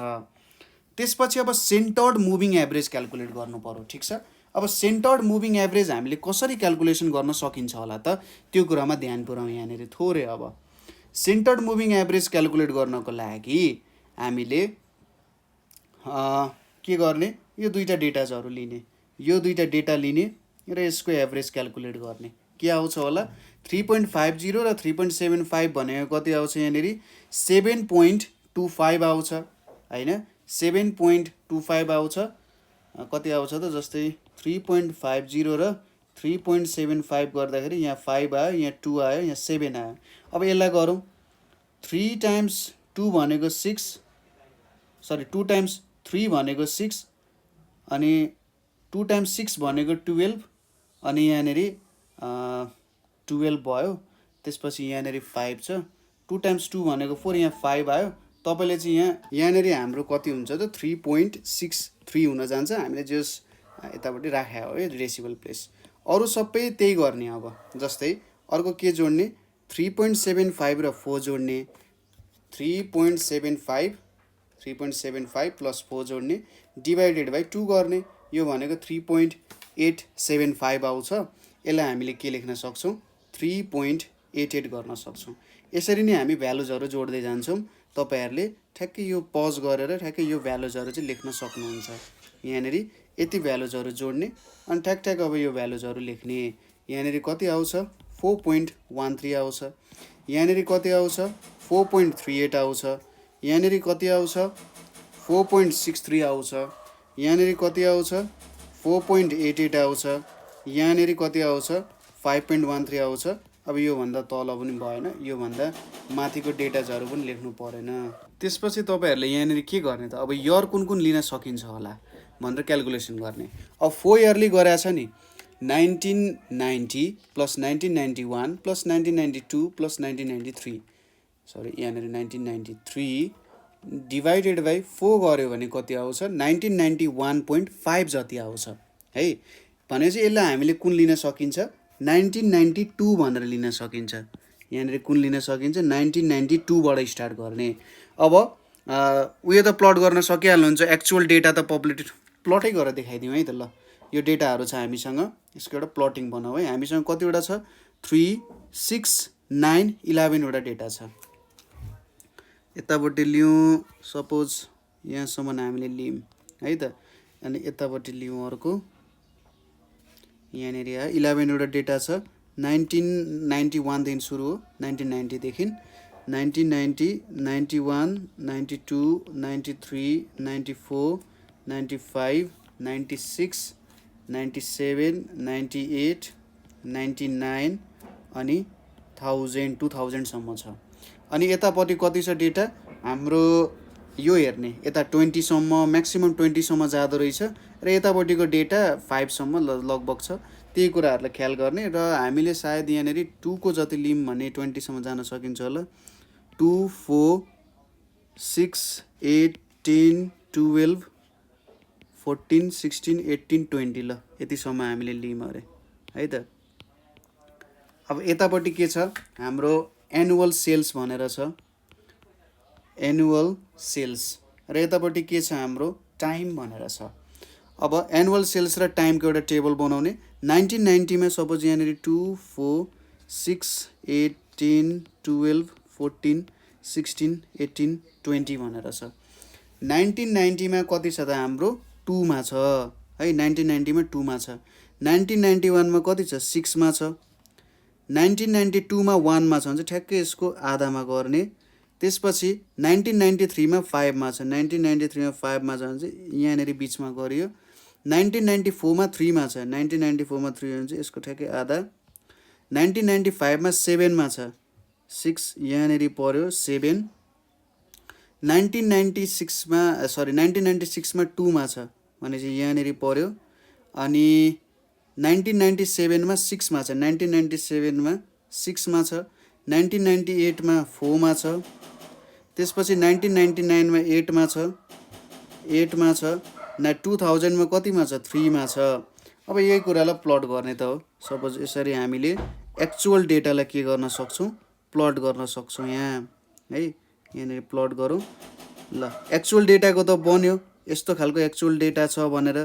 त्यसपछि अब सेन्टर्ड मुभिङ एभरेज क्यालकुलेट गर्नु पर्यो। ठिक छ, अब सेन्टर्ड मुभिङ एभरेज हामीले कसरी क्यालकुलेसन गर्न सकिन्छ होला त, त्यो कुरामा ध्यान पुऱ्याउँ यहाँनिर थोरै। अब सेन्टर्ड मुभिङ एभरेज क्यालकुलेट गर्नको लागि हामीले के गर्ने, यो दुईवटा डेटाजहरू लिने, यो दुईवटा डेटा लिने र यसको एभरेज क्यालकुलेट गर्ने। के आउँछ होला, 3.50 र 3.75 भनेको कति आउँछ, यहाँनिर 7.25 आउँछ हैन। 7.25 आउँछ। कति आउँछ त, जस्तै 3.50 र 3.75 गर्दाखेरि यहाँ 5 आयो, यहाँ 2 आयो, यहाँ 7 आयो। अब यसलाई गरौँ, 3 टाइम्स 2 भनेको 6, सरी 2 टाइम्स 3 भनेको 6 अनि 2 टाइम्स 6 भनेको 12 अनि यहाँनिर 12 भयो। त्यसपछि यहाँनिर 5 छ, 2 टाइम्स 2 भनेको 4, यहाँ 5 आयो। तपाईँले चाहिँ यहाँनिर हाम्रो कति हुन्छ त, 3.63 हुन जान्छ। हामीले जस यतापट्टि राखेको हो है डेसिमल प्लेस, अरू सबै त्यही गर्ने। अब जस्तै अर्को के जोड्ने, 3.75 र 4 जोड्ने, 3.75 प्लस 4 जोड्ने, डिभाइडेड बाई 2 गर्ने। यो भनेको 3.875 आउँछ। यसलाई हामीले के लेख्न सक्छौँ, 3.88 गर्न सक्छौँ। यसरी नै हामी भ्यालुजहरू जोड्दै जान्छौँ। तपाईँहरूले ठ्याक्कै यो पज गरेर ठ्याक्कै यो भ्यालुजहरू चाहिँ लेख्न सक्नुहुन्छ। यहाँनिर यति भ्यालुजहरू जोड्ने अनि ठ्याक अब यो भ्यालुजहरू लेख्ने। यहाँनिर कति आउँछ, 4.13 आउँछ। यहाँनिर कति आउँछ, 4.38 आउँछ। यहाँनिर कति आउँछ, 4.63 आउँछ। यहाँनिर कति आउँछ, 4.88 आउँछ। यहाँनिर कति आउँछ, 5.13 आउँछ। अब योभन्दा तल पनि भएन, योभन्दा माथिको डेटाजहरू पनि लेख्नु परेन। त्यसपछि तपाईँहरूले यहाँनिर के गर्ने त, अब इयर कुन कुन लिन सकिन्छ होला भनेर क्यालकुलेसन गर्ने। अब 4 इयरली गराएको छ नि, 1990 प्लस 1991 प्लस 1992 प्लस 1993, सरी यहाँनिर 1993 डिभाइडेड बाई 4 गऱ्यो भने कति आउँछ, 1991.5 जति आउँछ है। भनेपछि यसलाई हामीले कुन लिन सकिन्छ, 1992 भनेर लिन सकिन्छ। यहाँनिर कुन लिन सकिन्छ, 1992बाट स्टार्ट गर्ने। अब उयो त प्लट गर्न सकिहाल्नुहुन्छ, एक्चुअल डेटा त प्लटै गरेर देखाइदिउँ है त। ल यो डेटाहरू छ हामीसँग, यसको एउटा प्लटिङ बनाऊ है। हामीसँग कतिवटा छ, 3, 6, 9, 11 वटा डेटा छ। यतापट्टि लियौँ सपोज यहाँसम्म हामीले लियौँ है त, अनि यतापट्टि लियौँ अर्को, यहाँनिर आयो 11वटा डेटा छ। 1991 देखि सुरु हो, 1990 देखि 1990, 91, 92, 93, 94, 95, 96, 97, 98, 99 अनि 1000, 2000सम्म छ। अनि यतापट्टि कति छ डेटा हाम्रो यो हेर्ने, यता 20सम्म म्याक्सिमम 20सम्म जाँदो रहेछ र यतापट्टिको डेटा 5सम्म लगभग छ। त्यही कुराहरूलाई ख्याल गर्ने र हामीले सायद यहाँनिर 2 को जति लियौँ भने 20सम्म जान सकिन्छ होला। 2, 4, 6, 8, 10, 12, 14, 16, 18, 20 ल यतिसम्म हामीले लियौँ अरे है त। अब यतापट्टि के छ हाम्रो एनुअल सेल्स भनेर छ, एनुअल सेल्स, र यतापट्टि के छ हाम्रो टाइम भनेर छ। अब एनुअल सेल्स र टाइमको एउटा टेबल बनाउने। 1990 मा सपोज यहाँनिर 2, 4, 6, 8, 10, 12, 14, 16, 18, 20 भनेर छ। 1990 मा कति छ त हाम्रो 2 मा छ है, 1990 मा 2 मा छ। 1991 मा कति छ 6 मा छ। 1992 मा 1 मा छ भने चाहिँ ठ्याक्कै यसको आधामा गर्ने। त्यसपछि 1993 मा 5 मा छ, 1993 मा 5 मा छ भने चाहिँ यहाँनिर बिचमा गरियो। 1994 मा 3 मा छ, 1994 मा 3 भने चाहिँ यसको ठ्याक्कै आधा। 1995 मा 7 मा छ, 6 यहाँनिर पर्यो 7। 1996 मा 1996 मा 2 मा छ भने चाहिँ यहाँनिर पर्यो। अनि 1997 मा 6 मा छ, 1997 मा 6 मा छ। 1998 मा 4 मा छ। त्यसपछि 1999 मा 8 मा छ, 8 मा छ। 2000 मा कतिमा छ 3 मा छ। अब यही कुरालाई प्लट गर्ने त हो। सपोज यसरी हामीले एक्चुअल डेटालाई के गर्न सक्छौँ प्लट गर्न सक्छौँ यहाँ है, यहाँनिर प्लट गरौँ ल। एक्चुअल डेटाको त बन्यो, यस्तो खालको एक्चुअल डेटा छ भनेर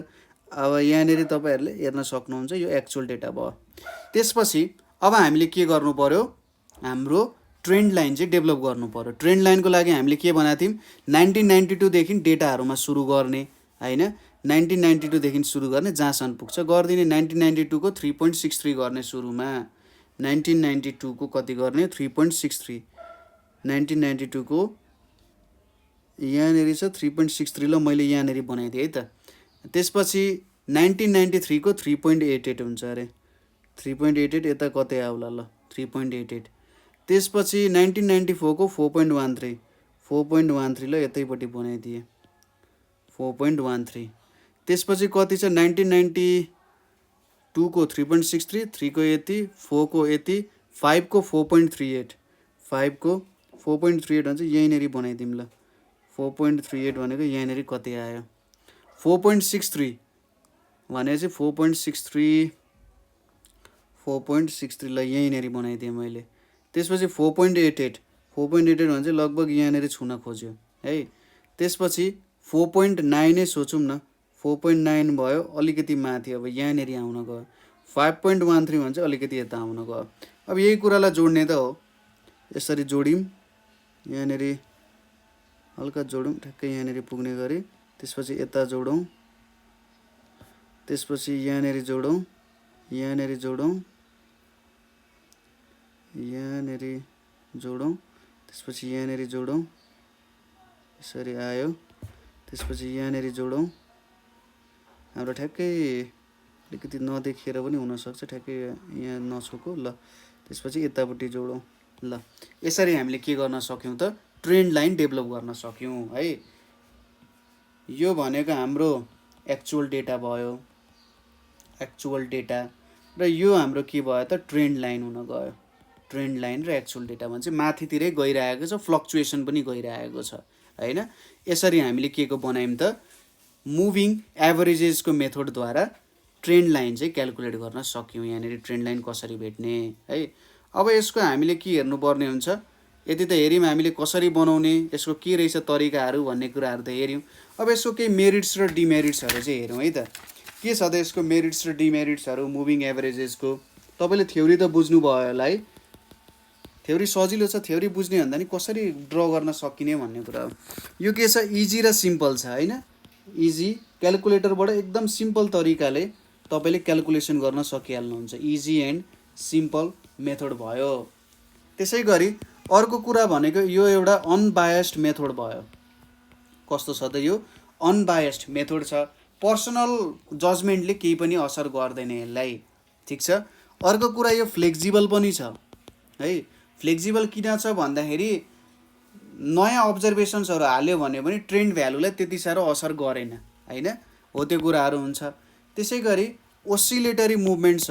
अब यहाँनिर तपाईँहरूले हेर्न सक्नुहुन्छ, यो एक्चुअल डेटा भयो। त्यसपछि अब हामीले के गर्नु पर्यो, हाम्रो ट्रेन्ड लाइन चाहिँ डेभलप गर्नु पर्यो। ट्रेन्ड लाइनको लागि हामीले के बनाएको थियौँ 1992 देखि डेटाहरूमा सुरु गर्ने हैन, 1992 देखि सुरु गर्ने जहाँसम्म पुग्छ गरिदिने। 1992 को 3.63 गर्ने सुरुमा, 1992 को कति गर्ने 3.63, 1992 को यहाँनिर छ 3.63 ल मैले यहाँनिर बनाइदिएँ है त। त्यसपछि 1993 को 3.88 हुन्छ अरे, 3.88 यता कतै आउला ल 3.88। त्यसपछि 1994 को 4.13, 4.13 ल यतैपट्टि बनाइदिएँ 4.13। त्यसपछि कति छ 1992 को 3.63, 3 को यति, 4 को यति, 5 को 4.38, 5 को 4.38 भन्छ यहीँनिर बनाइदिउँ ल। 4.38 भनेको यहाँनिर कति आयो 4.63 भने चाहिँ 4.63, 4.63 ल यहीँनिर बनाइदिएँ मैले। त्यसपछि 4.88, 4.88 भने चाहिँ लगभग यहाँनिर छुन खोज्यो है। त्यसपछि 4.9 नै सोचौँ न, 4.9 भयो अलिकति माथि, अब यहाँनिर आउन गयो। 5.13 भने चाहिँ अलिकति यता आउन गयो। अब यही कुरालाई जोड्ने त हो, यसरी जोड्यौँ, यहाँनिर हल्का जोडौँ ठ्याक्कै यहाँनिर पुग्ने गरी। त्यसपछि यता जोडौँ, त्यसपछि यहाँनिर जोडौँ, यहाँनिर जोडौँ, यहाँनिर जोडौँ, त्यसपछि यहाँनिर जोडौँ, यसरी आयो। त्यसपछि यहाँनिर जोडौँ, हाम्रो ठ्याक्कै अलिकति नदेखेर पनि हुनसक्छ, ठ्याक्कै यहाँ नछोको ल। त्यसपछि यतापट्टि जोडौँ ल। यसरी हामीले के गर्न सक्यौँ त ट्रेन्ड लाइन डेभलप गर्न सक्यौँ है। यो भनेको हाम्रो एक्चुअल डेटा भयो, एक्चुअल डेटा, र यो हाम्रो के भयो त ट्रेन्ड लाइन हुन गयो। ट्रेन्ड लाइन र एक्चुअल डेटा भने चाहिँ माथितिरै गइरहेको छ, फ्लक्चुएसन पनि गइरहेको छ हैन। यसरी हामीले के को बनायौँ त मुभिङ एभरेजेसको मेथडद्वारा ट्रेन्ड लाइन चाहिँ क्याल्कुलेट गर्न सक्यौँ। यहाँनिर ट्रेन्ड लाइन कसरी भेट्ने है। अब यसको हामीले के हेर्नुपर्ने हुन्छ, यति त हेऱ्यौँ हामीले कसरी बनाउने, यसको के रहेछ तरिकाहरू भन्ने कुराहरू त हेऱ्यौँ। अब यसको केही मेरिट्स र डिमेरिट्सहरू चाहिँ हेरौँ है त। के छ त यसको मेरिट्स र डिमेरिट्सहरू मुभिङ एभरेजेसको। तपाईँले थ्योरी त बुझ्नुभयो होला है, थ्योरी सजिलो छ, थ्योरी बुझ्ने भन्दा नि कसरी ड्र गर्न सकिने भन्ने कुरा हो। यो के छ, इजी र सिम्पल छ होइन। इजी, क्यालकुलेटरबाट एकदम सिम्पल तरिकाले तपाईँले क्यालकुलेसन गर्न सकिहाल्नुहुन्छ। इजी एन्ड सिम्पल मेथड भयो। त्यसै गरी अर्को कुरा भनेको यो एउटा अनबायस्ड मेथड भयो। कस्तो छ त यो, अनबायस्ड मेथड छ, पर्सनल जजमेन्टले केही पनि असर गर्दैन यसलाई, ठिक छ। अर्को कुरा यो फ्लेक्जिबल पनि छ है। फ्लेक्जिबल किन छ भन्दाखेरि नयाँ अब्जर्भेसन्सहरू हाल्यो भने पनि ट्रेन्ड भ्यालुलाई त्यति साह्रो असर गरेन होइन, हो त्यो कुराहरू हुन्छ। त्यसै गरी oscillatory movements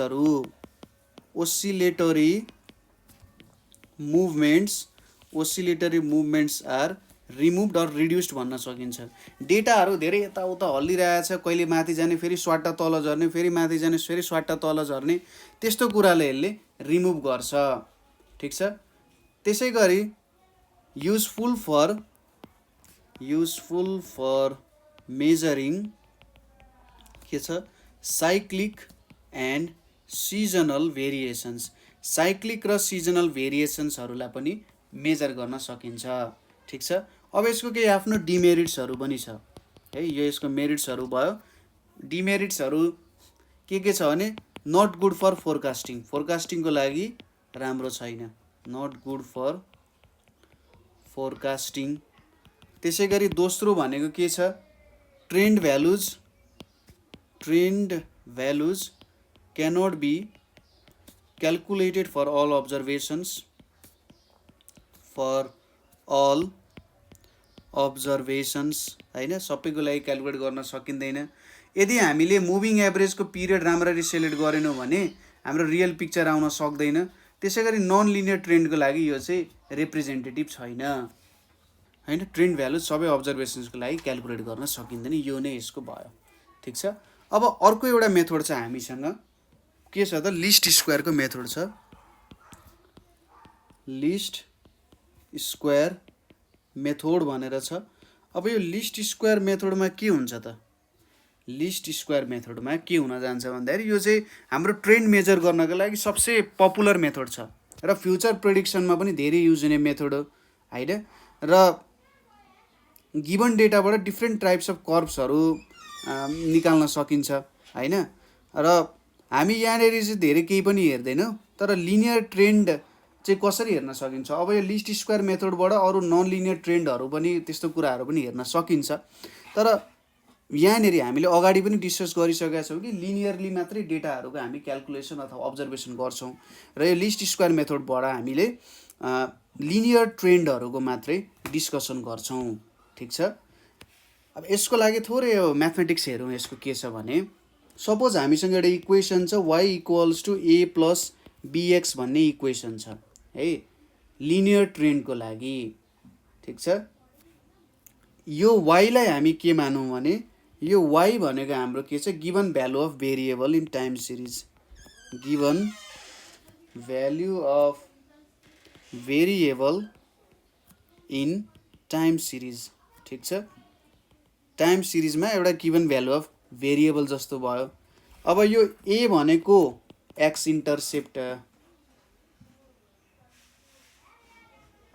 are removed or reduced भन्न सकिन्छ। डेटाहरू धेरै यताउता हल्लिरहेछ, कहिले माथि जाने फेरि स्वाट्टा तल झर्ने, फेरि माथि जाने फेरि स्वाट्टा तल झर्ने, त्यस्तो कुराले यसले रिमुभ गर्छ, ठिक छ। त्यसै गरी युजफुल फर मेजरिङ के छ, cyclic and seasonal variations. Cyclic र सिजनल भेरिएसन्सहरूलाई पनि मेजर गर्न सकिन्छ, ठिक छ। अब यसको केही आफ्नो डिमेरिट्सहरू पनि छ है। यो यसको मेरिट्सहरू भयो। डिमेरिट्सहरू के छ भने नट गुड फर फोरकास्टिङ, फोरकास्टिङको लागि राम्रो छैन, नट गुड फर फोरकास्टिङ। त्यसै गरी दोस्रो भनेको के छ, trend values cannot be calculated for all observations होइन, सबैको लागि क्यालकुलेट गर्न सकिँदैन। यदि हामीले मुभिङ एभरेजको पिरियड राम्ररी सेलेक्ट गरेनौँ भने हाम्रो रियल पिक्चर आउन सक्दैन। त्यसै गरी नन लिनियर ट्रेन्डको लागि यो चाहिँ रिप्रेजेन्टेटिभ छैन होइन। ट्रेन्ड भ्यालु सबै अब्जर्भेसन्सको लागि क्यालकुलेट गर्न सकिँदैन, यो नै यसको भयो, ठिक छ। अब अर्को एउटा मेथड छ हामीसँग, के छ त, लिस्ट स्क्वायरको मेथड छ। लिस्ट स्क्वायर मेथड भनेर छ। अब यो लिस्ट स्क्वायर मेथडमा के हुन्छ त, लिस्ट स्क्वायर मेथडमा के हुन जान्छ भन्दाखेरि यो चाहिँ हाम्रो ट्रेन्ड मेजर गर्नको लागि सबसे पपुलर मेथड छ र फ्युचर प्रेडिक्सनमा पनि धेरै युज हुने मेथड हो होइन। र गिभन डेटाबाट डिफ्रेन्ट टाइप्स अफ कर्भ्सहरू निकाल्न सकिन्छ होइन। र हामी यहाँनिर चाहिँ धेरै केही पनि हेर्दैनौँ, तर लिनियर ट्रेन्ड चाहिँ कसरी हेर्न सकिन्छ। अब यो लिस्ट स्क्वायर मेथडबाट अरू नन लिनियर ट्रेन्डहरू पनि त्यस्तो कुराहरू पनि हेर्न सकिन्छ। तर यहाँनिर हामीले अगाडि पनि डिस्कस गरिसकेका छौँ कि लिनियरली मात्रै डेटाहरूको हामी क्यालकुलेसन अथवा अब्जर्भेसन गर्छौँ र यो लिस्ट स्क्वायर मेथडबाट हामीले लिनियर ट्रेन्डहरूको मात्रै डिस्कसन गर्छौँ, ठिक छ। अब यसको लागि थोरै यो म्याथमेटिक्स हेरौँ। यसको के छ भने सपोज हामीसँग एउटा इक्वेसन छ y = a + bx भन्ने इक्वेसन छ है, लिनियर ट्रेन्डको लागि, ठिक छ। यो y लाई हामी के मानौँ भने यो y भनेको हाम्रो के छ, given value of variable in time series, given value of variable in time series, ठिक छ। टाइम सिरिजमा एउटा गिभन भ्यालु अफ भेरिएबल जस्तो भयो। अब यो a भनेको एक्स इन्टरसेप्ट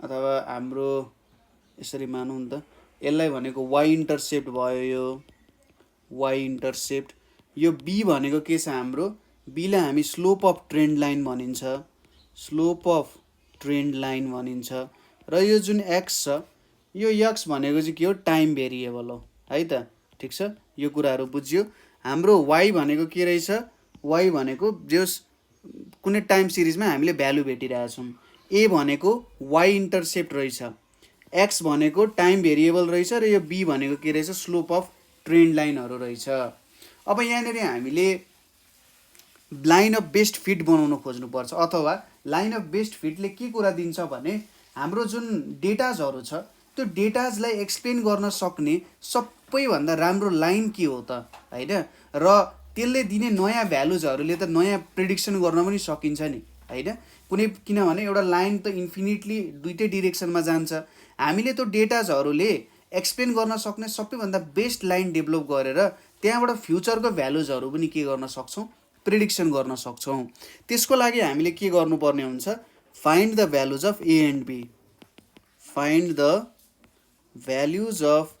अथवा हाम्रो यसरी मानौँ नि त, यसलाई भनेको y इन्टरसेप्ट भयो, यो y इन्टरसेप्ट। यो b भनेको के छ हाम्रो, b लाई हामी स्लोप अफ ट्रेन्ड लाइन भनिन्छ, स्लोप अफ ट्रेन्ड लाइन भनिन्छ। र यो जुन x छ, यो x भनेको चाहिँ के हो, टाइम भेरिएबल हो है त, ठिक छ। यो कुराहरू बुझ्यो। हाम्रो y भनेको के रहेछ, y भनेको जस कुनै टाइम सिरिजमा हामीले भ्यालु भेटिरहेछौँ। a भनेको y इन्टरसेप्ट रहेछ, x भनेको टाइम भेरिएबल रहेछ र यो b भनेको के रहेछ, स्लोप अफ ट्रेन्ड लाइनहरू रहेछ। अब यहाँनिर हामीले लाइन अफ बेस्ट फिट बनाउन खोज्नुपर्छ, अथवा लाइन अफ बेस्ट फिटले के कुरा दिन्छ भने हाम्रो जुन डेटाजहरू छ त्यो डेटाजलाई एक्सप्लेन गर्न सक्ने सबैभन्दा राम्रो लाइन के हो त होइन। र त्यसले दिने नयाँ भ्यालुजहरूले त नयाँ प्रेडिक्सन गर्न पनि सकिन्छ नि होइन। किनभने एउटा लाइन त इन्फिनिटली दुईटै डिरेक्सनमा जान्छ। हामीले त्यो डेटाजहरूले एक्सप्लेन गर्न सक्ने सबैभन्दा बेस्ट लाइन डेभलप गरेर त्यहाँबाट फ्युचरको भ्यालुजहरू पनि के गर्न सक्छौँ, प्रेडिक्सन गर्न सक्छौँ। त्यसको लागि हामीले के गर्नुपर्ने हुन्छ, find the values of A and B, find the values of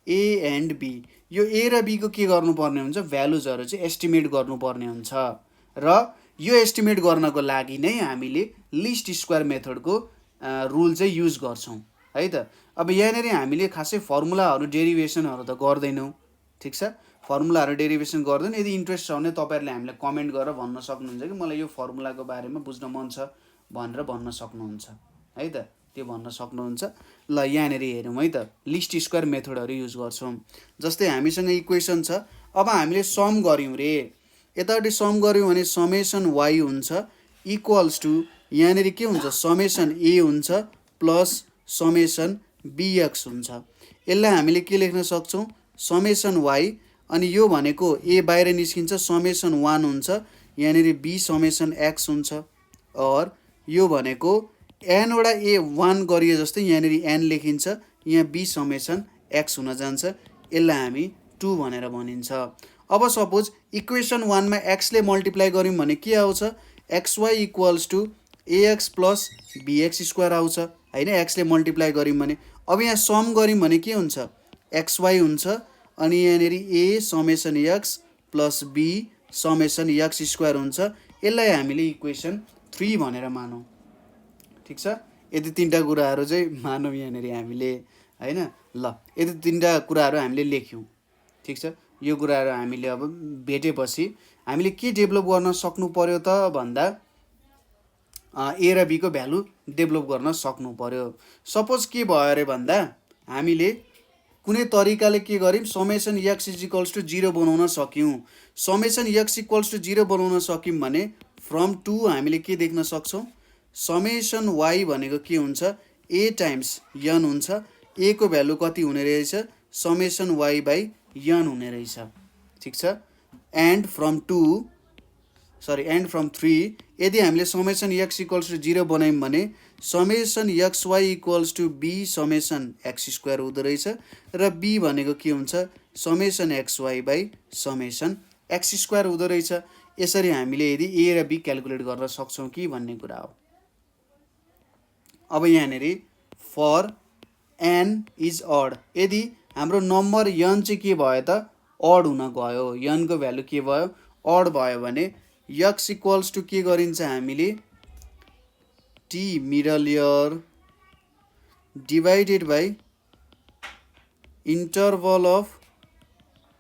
A and B. यो ए र बीको के गर्नुपर्ने हुन्छ, भ्यालुजहरू चाहिँ एस्टिमेट गर्नुपर्ने हुन्छ र यो एस्टिमेट गर्नको लागि नै हामीले लिस्ट स्क्वायर मेथडको रुल चाहिँ युज गर्छौँ है त। अब यहाँनिर हामीले खासै फर्मुलाहरू डेरिभेसनहरू त गर्दैनौँ, ठिक छ, फर्मुलाहरू डेरिभेसन गर्दैन। यदि इन्ट्रेस्ट छ भने तपाईँहरूले हामीलाई कमेन्ट गरेर भन्न सक्नुहुन्छ कि मलाई यो फर्मुलाको बारेमा बुझ्न मन छ भनेर भन्न सक्नुहुन्छ है त, त्यो भन्न सक्नुहुन्छ। ल यहाँनिर हेरौँ है त, लिस्ट स्क्वायर मेथडहरू युज गर्छौँ। जस्तै हामीसँग इक्वेसन छ, अब हामीले सम गऱ्यौँ रे, यतापट्टि सम गऱ्यौँ भने समेसन वाइ हुन्छ इक्वल्स टु यहाँनिर के हुन्छ, समेसन ए हुन्छ प्लस समेसन बिएक्स हुन्छ। यसलाई हामीले के लेख्न सक्छौँ, समेसन वाइ, अनि यो भनेको ए बाहिर निस्किन्छ, समेसन 1 हुन्छ, यहाँनिर बी समेसन एक्स हुन्छ, और यो भनेको एनवटा ए 1 गरिए जस्तै यहाँनिर एन लेखिन्छ, यहाँ बी समेसन एक्स हुन जान्छ, यसलाई हामी 2 भनेर भनिन्छ। अब सपोज इक्वेसन 1 मा एक्सले मल्टिप्लाई गऱ्यौँ भने के आउँछ, X Y equals to A X plus B X square आउँछ होइन, एक्सले मल्टिप्लाई गऱ्यौँ भने। अब यहाँ सम गऱ्यौँ भने के हुन्छ, एक्सवाई हुन्छ, अनि यहाँनिर a summation X plus b summation X square हुन्छ, यसलाई हामीले इक्वेसन 3 भनेर मानौँ, ठिक छ। यति तिनवटा कुराहरू चाहिँ मानौँ यहाँनिर हामीले होइन। ल यति तिनवटा कुराहरू हामीले लेख्यौँ, ठिक छ। यो कुराहरू हामीले अब भेटेपछि हामीले के डेभलप गर्न सक्नु पर्यो त भन्दा ए र बीको भ्यालु डेभलप गर्न सक्नु पर्यो। सपोज के भयो अरे भन्दा हामीले कुनै तरिकाले के गर्यौँ, summation X is equals to 0 बनाउन सक्यौँ। समेसन एक्स इक्वल्स टु 0 बनाउन सक्यौँ भने फ्रम 2 हामीले के देख्न सक्छौँ, समेसन वाइ भनेको के हुन्छ, ए टाइम्स यन हुन्छ, ए को भ्यालु कति हुने रहेछ, समेसन वाइ बाई यन हुने रहेछ, ठिक छ। एन्ड फ्रम 3 यदि हामीले समेसन एक्स इक्वल्स टु 0 बनायौँ भने summation X Y equals to B summation X square हुँदो रहेछ, र बी भनेको के हुन्छ, summation X Y by summation X square हुँदो रहेछ। यसरी हामीले यदि ए र बी क्यालकुलेट गर्न सक्छौँ कि भन्ने कुरा हो। अब यहाँनिर फर एन इज अड, यदि हाम्रो नम्बर यन चाहिँ के भयो त, अड हुन गयो, यनको भ्यालु के भयो, अड भयो भने एक्स इक्वल्स टु के गरिन्छ हामीले, T middle year divided by interval of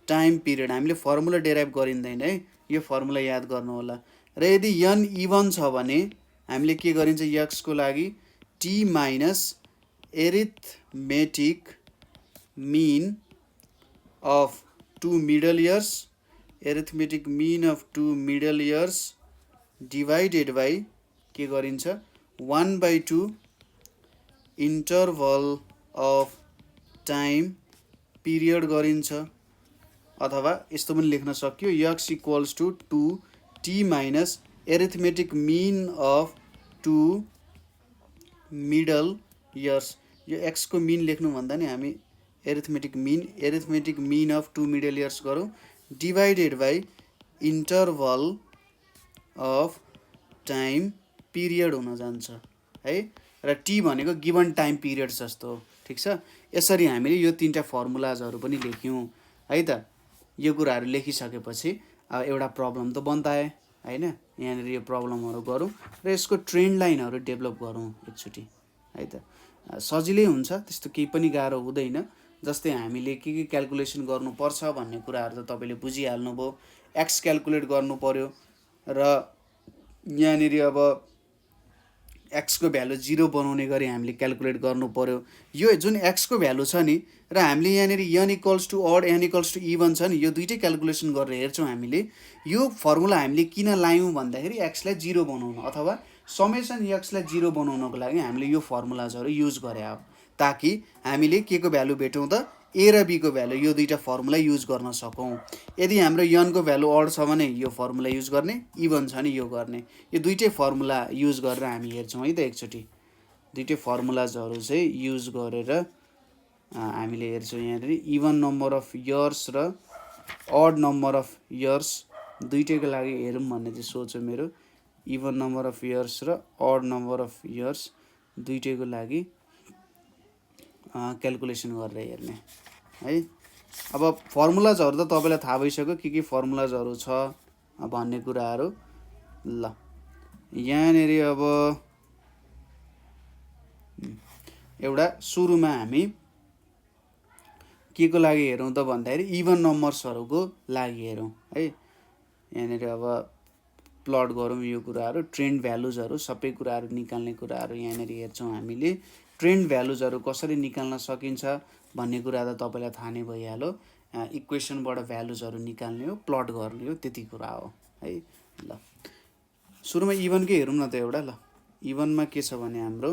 time period. हामीले फर्मुला डेराइभ गरिँदैन है, यो फर्मुला याद गर्नु होला। र यदि यन इभन छ भने हामीले के गरिन्छ, एक्सको लागि T minus arithmetic mean of 2 middle years, arithmetic mean of 2 middle years divided by के गरिन्छ, 1/2 इन्टरभल अफ टाइम पिरियड गरिन्छ। अथवा यस्तो पनि लेख्न सक्यो, X equals to 2t minus arithmetic mean of 2 middle years. यो एक्सको मिन लेख्नुभन्दा नि हामी arithmetic mean of 2 middle years गरौँ, divided by interval of time period हुन जान्छ है, र टी भनेको गिभन टाइम पिरियड जस्तो हो, ठिक छ। यसरी हामीले यो तिनवटा फर्मुलाजहरू पनि लेख्यौँ है त। यो कुराहरू लेखिसकेपछि अब एउटा प्रब्लम त बन्ताए होइन, यहाँनिर यो प्रब्लमहरू गरौँ र यसको ट्रेन्ड लाइनहरू डेभलप गरौँ एकचोटि है त। सजिलै हुन्छ, त्यस्तो केही पनि गाह्रो हुँदैन। जस्तै हामीले के क्यालकुलेसन गर्नुपर्छ भन्ने कुराहरू त तपाईँले बुझिहाल्नुभयो। एक्स क्यालकुलेट गर्नु पर्यो र यहाँनिर अब एक्सको भ्यालु 0 बनाउने गरी हामीले क्यालकुलेट गर्नु पर्यो। यो जुन एक्सको भ्यालु छ नि, र हामीले यहाँनिर N equals to odd N equals to even छ नि, यो दुइटै क्यालकुलेसन गरेर हेर्छौँ हामीले। यो फर्मुला हामीले किन लायौँ भन्दाखेरि एक्सलाई 0 बनाउन अथवा समेसन एक्सलाई 0 बनाउनको लागि हामीले यो फर्मुलाजहरू युज गरे हो, ताकि हामीले के को भ्यालु भेटौँ त, ए र बी को भ्यालु, यो दुईवटा फर्मुला युज गर्न सकौँ। यदि हाम्रो यनको भ्यालु अड छ भने यो फर्मुला युज गर्ने, इभन छ नि यो गर्ने। यो दुईटै फर्मुला युज गरेर हामी हेर्छौँ है त एकचोटि। दुईटै फर्मुलाजहरू चाहिँ युज गरेर हामीले हेर्छौँ। यहाँनिर इभन नम्बर अफ इयर्स र अड नम्बर अफ इयर्स दुईटैको लागि हेरौँ भन्ने चाहिँ सोच हो मेरो। इभन नम्बर अफ इयर्स र अड नम्बर अफ इयर्स दुइटैको लागि क्यालकुलेसन गरेर हेर्ने है। अब फर्मुलाजहरू त तपाईँलाई थाहा भइसक्यो के फर्मुलाजहरू छ भन्ने कुराहरू। ल यहाँनेरि अब एउटा सुरुमा हामी के को लागि हेरौँ त भन्दाखेरि इभन नम्बर्सहरूको लागि हेरौँ है। यहाँनेरि अब प्लट गरौँ यो कुराहरू, ट्रेन्ड भ्यालुजहरू सबै कुराहरू निकाल्ने कुराहरू यहाँनेरि हेर्छौँ हामीले। ट्रेन्ड भ्यालुजहरू कसरी निकाल्न सकिन्छ भन्ने कुरा त तपाईँलाई थाहा नै भइहाल्यो। इक्वेसनबाट भ्यालुजहरू निकाल्ने हो, प्लट गर्ने हो, त्यति कुरा हो है। ल सुरुमा इभनकै हेरौँ न त एउटा। ल इभनमा के छ भने हाम्रो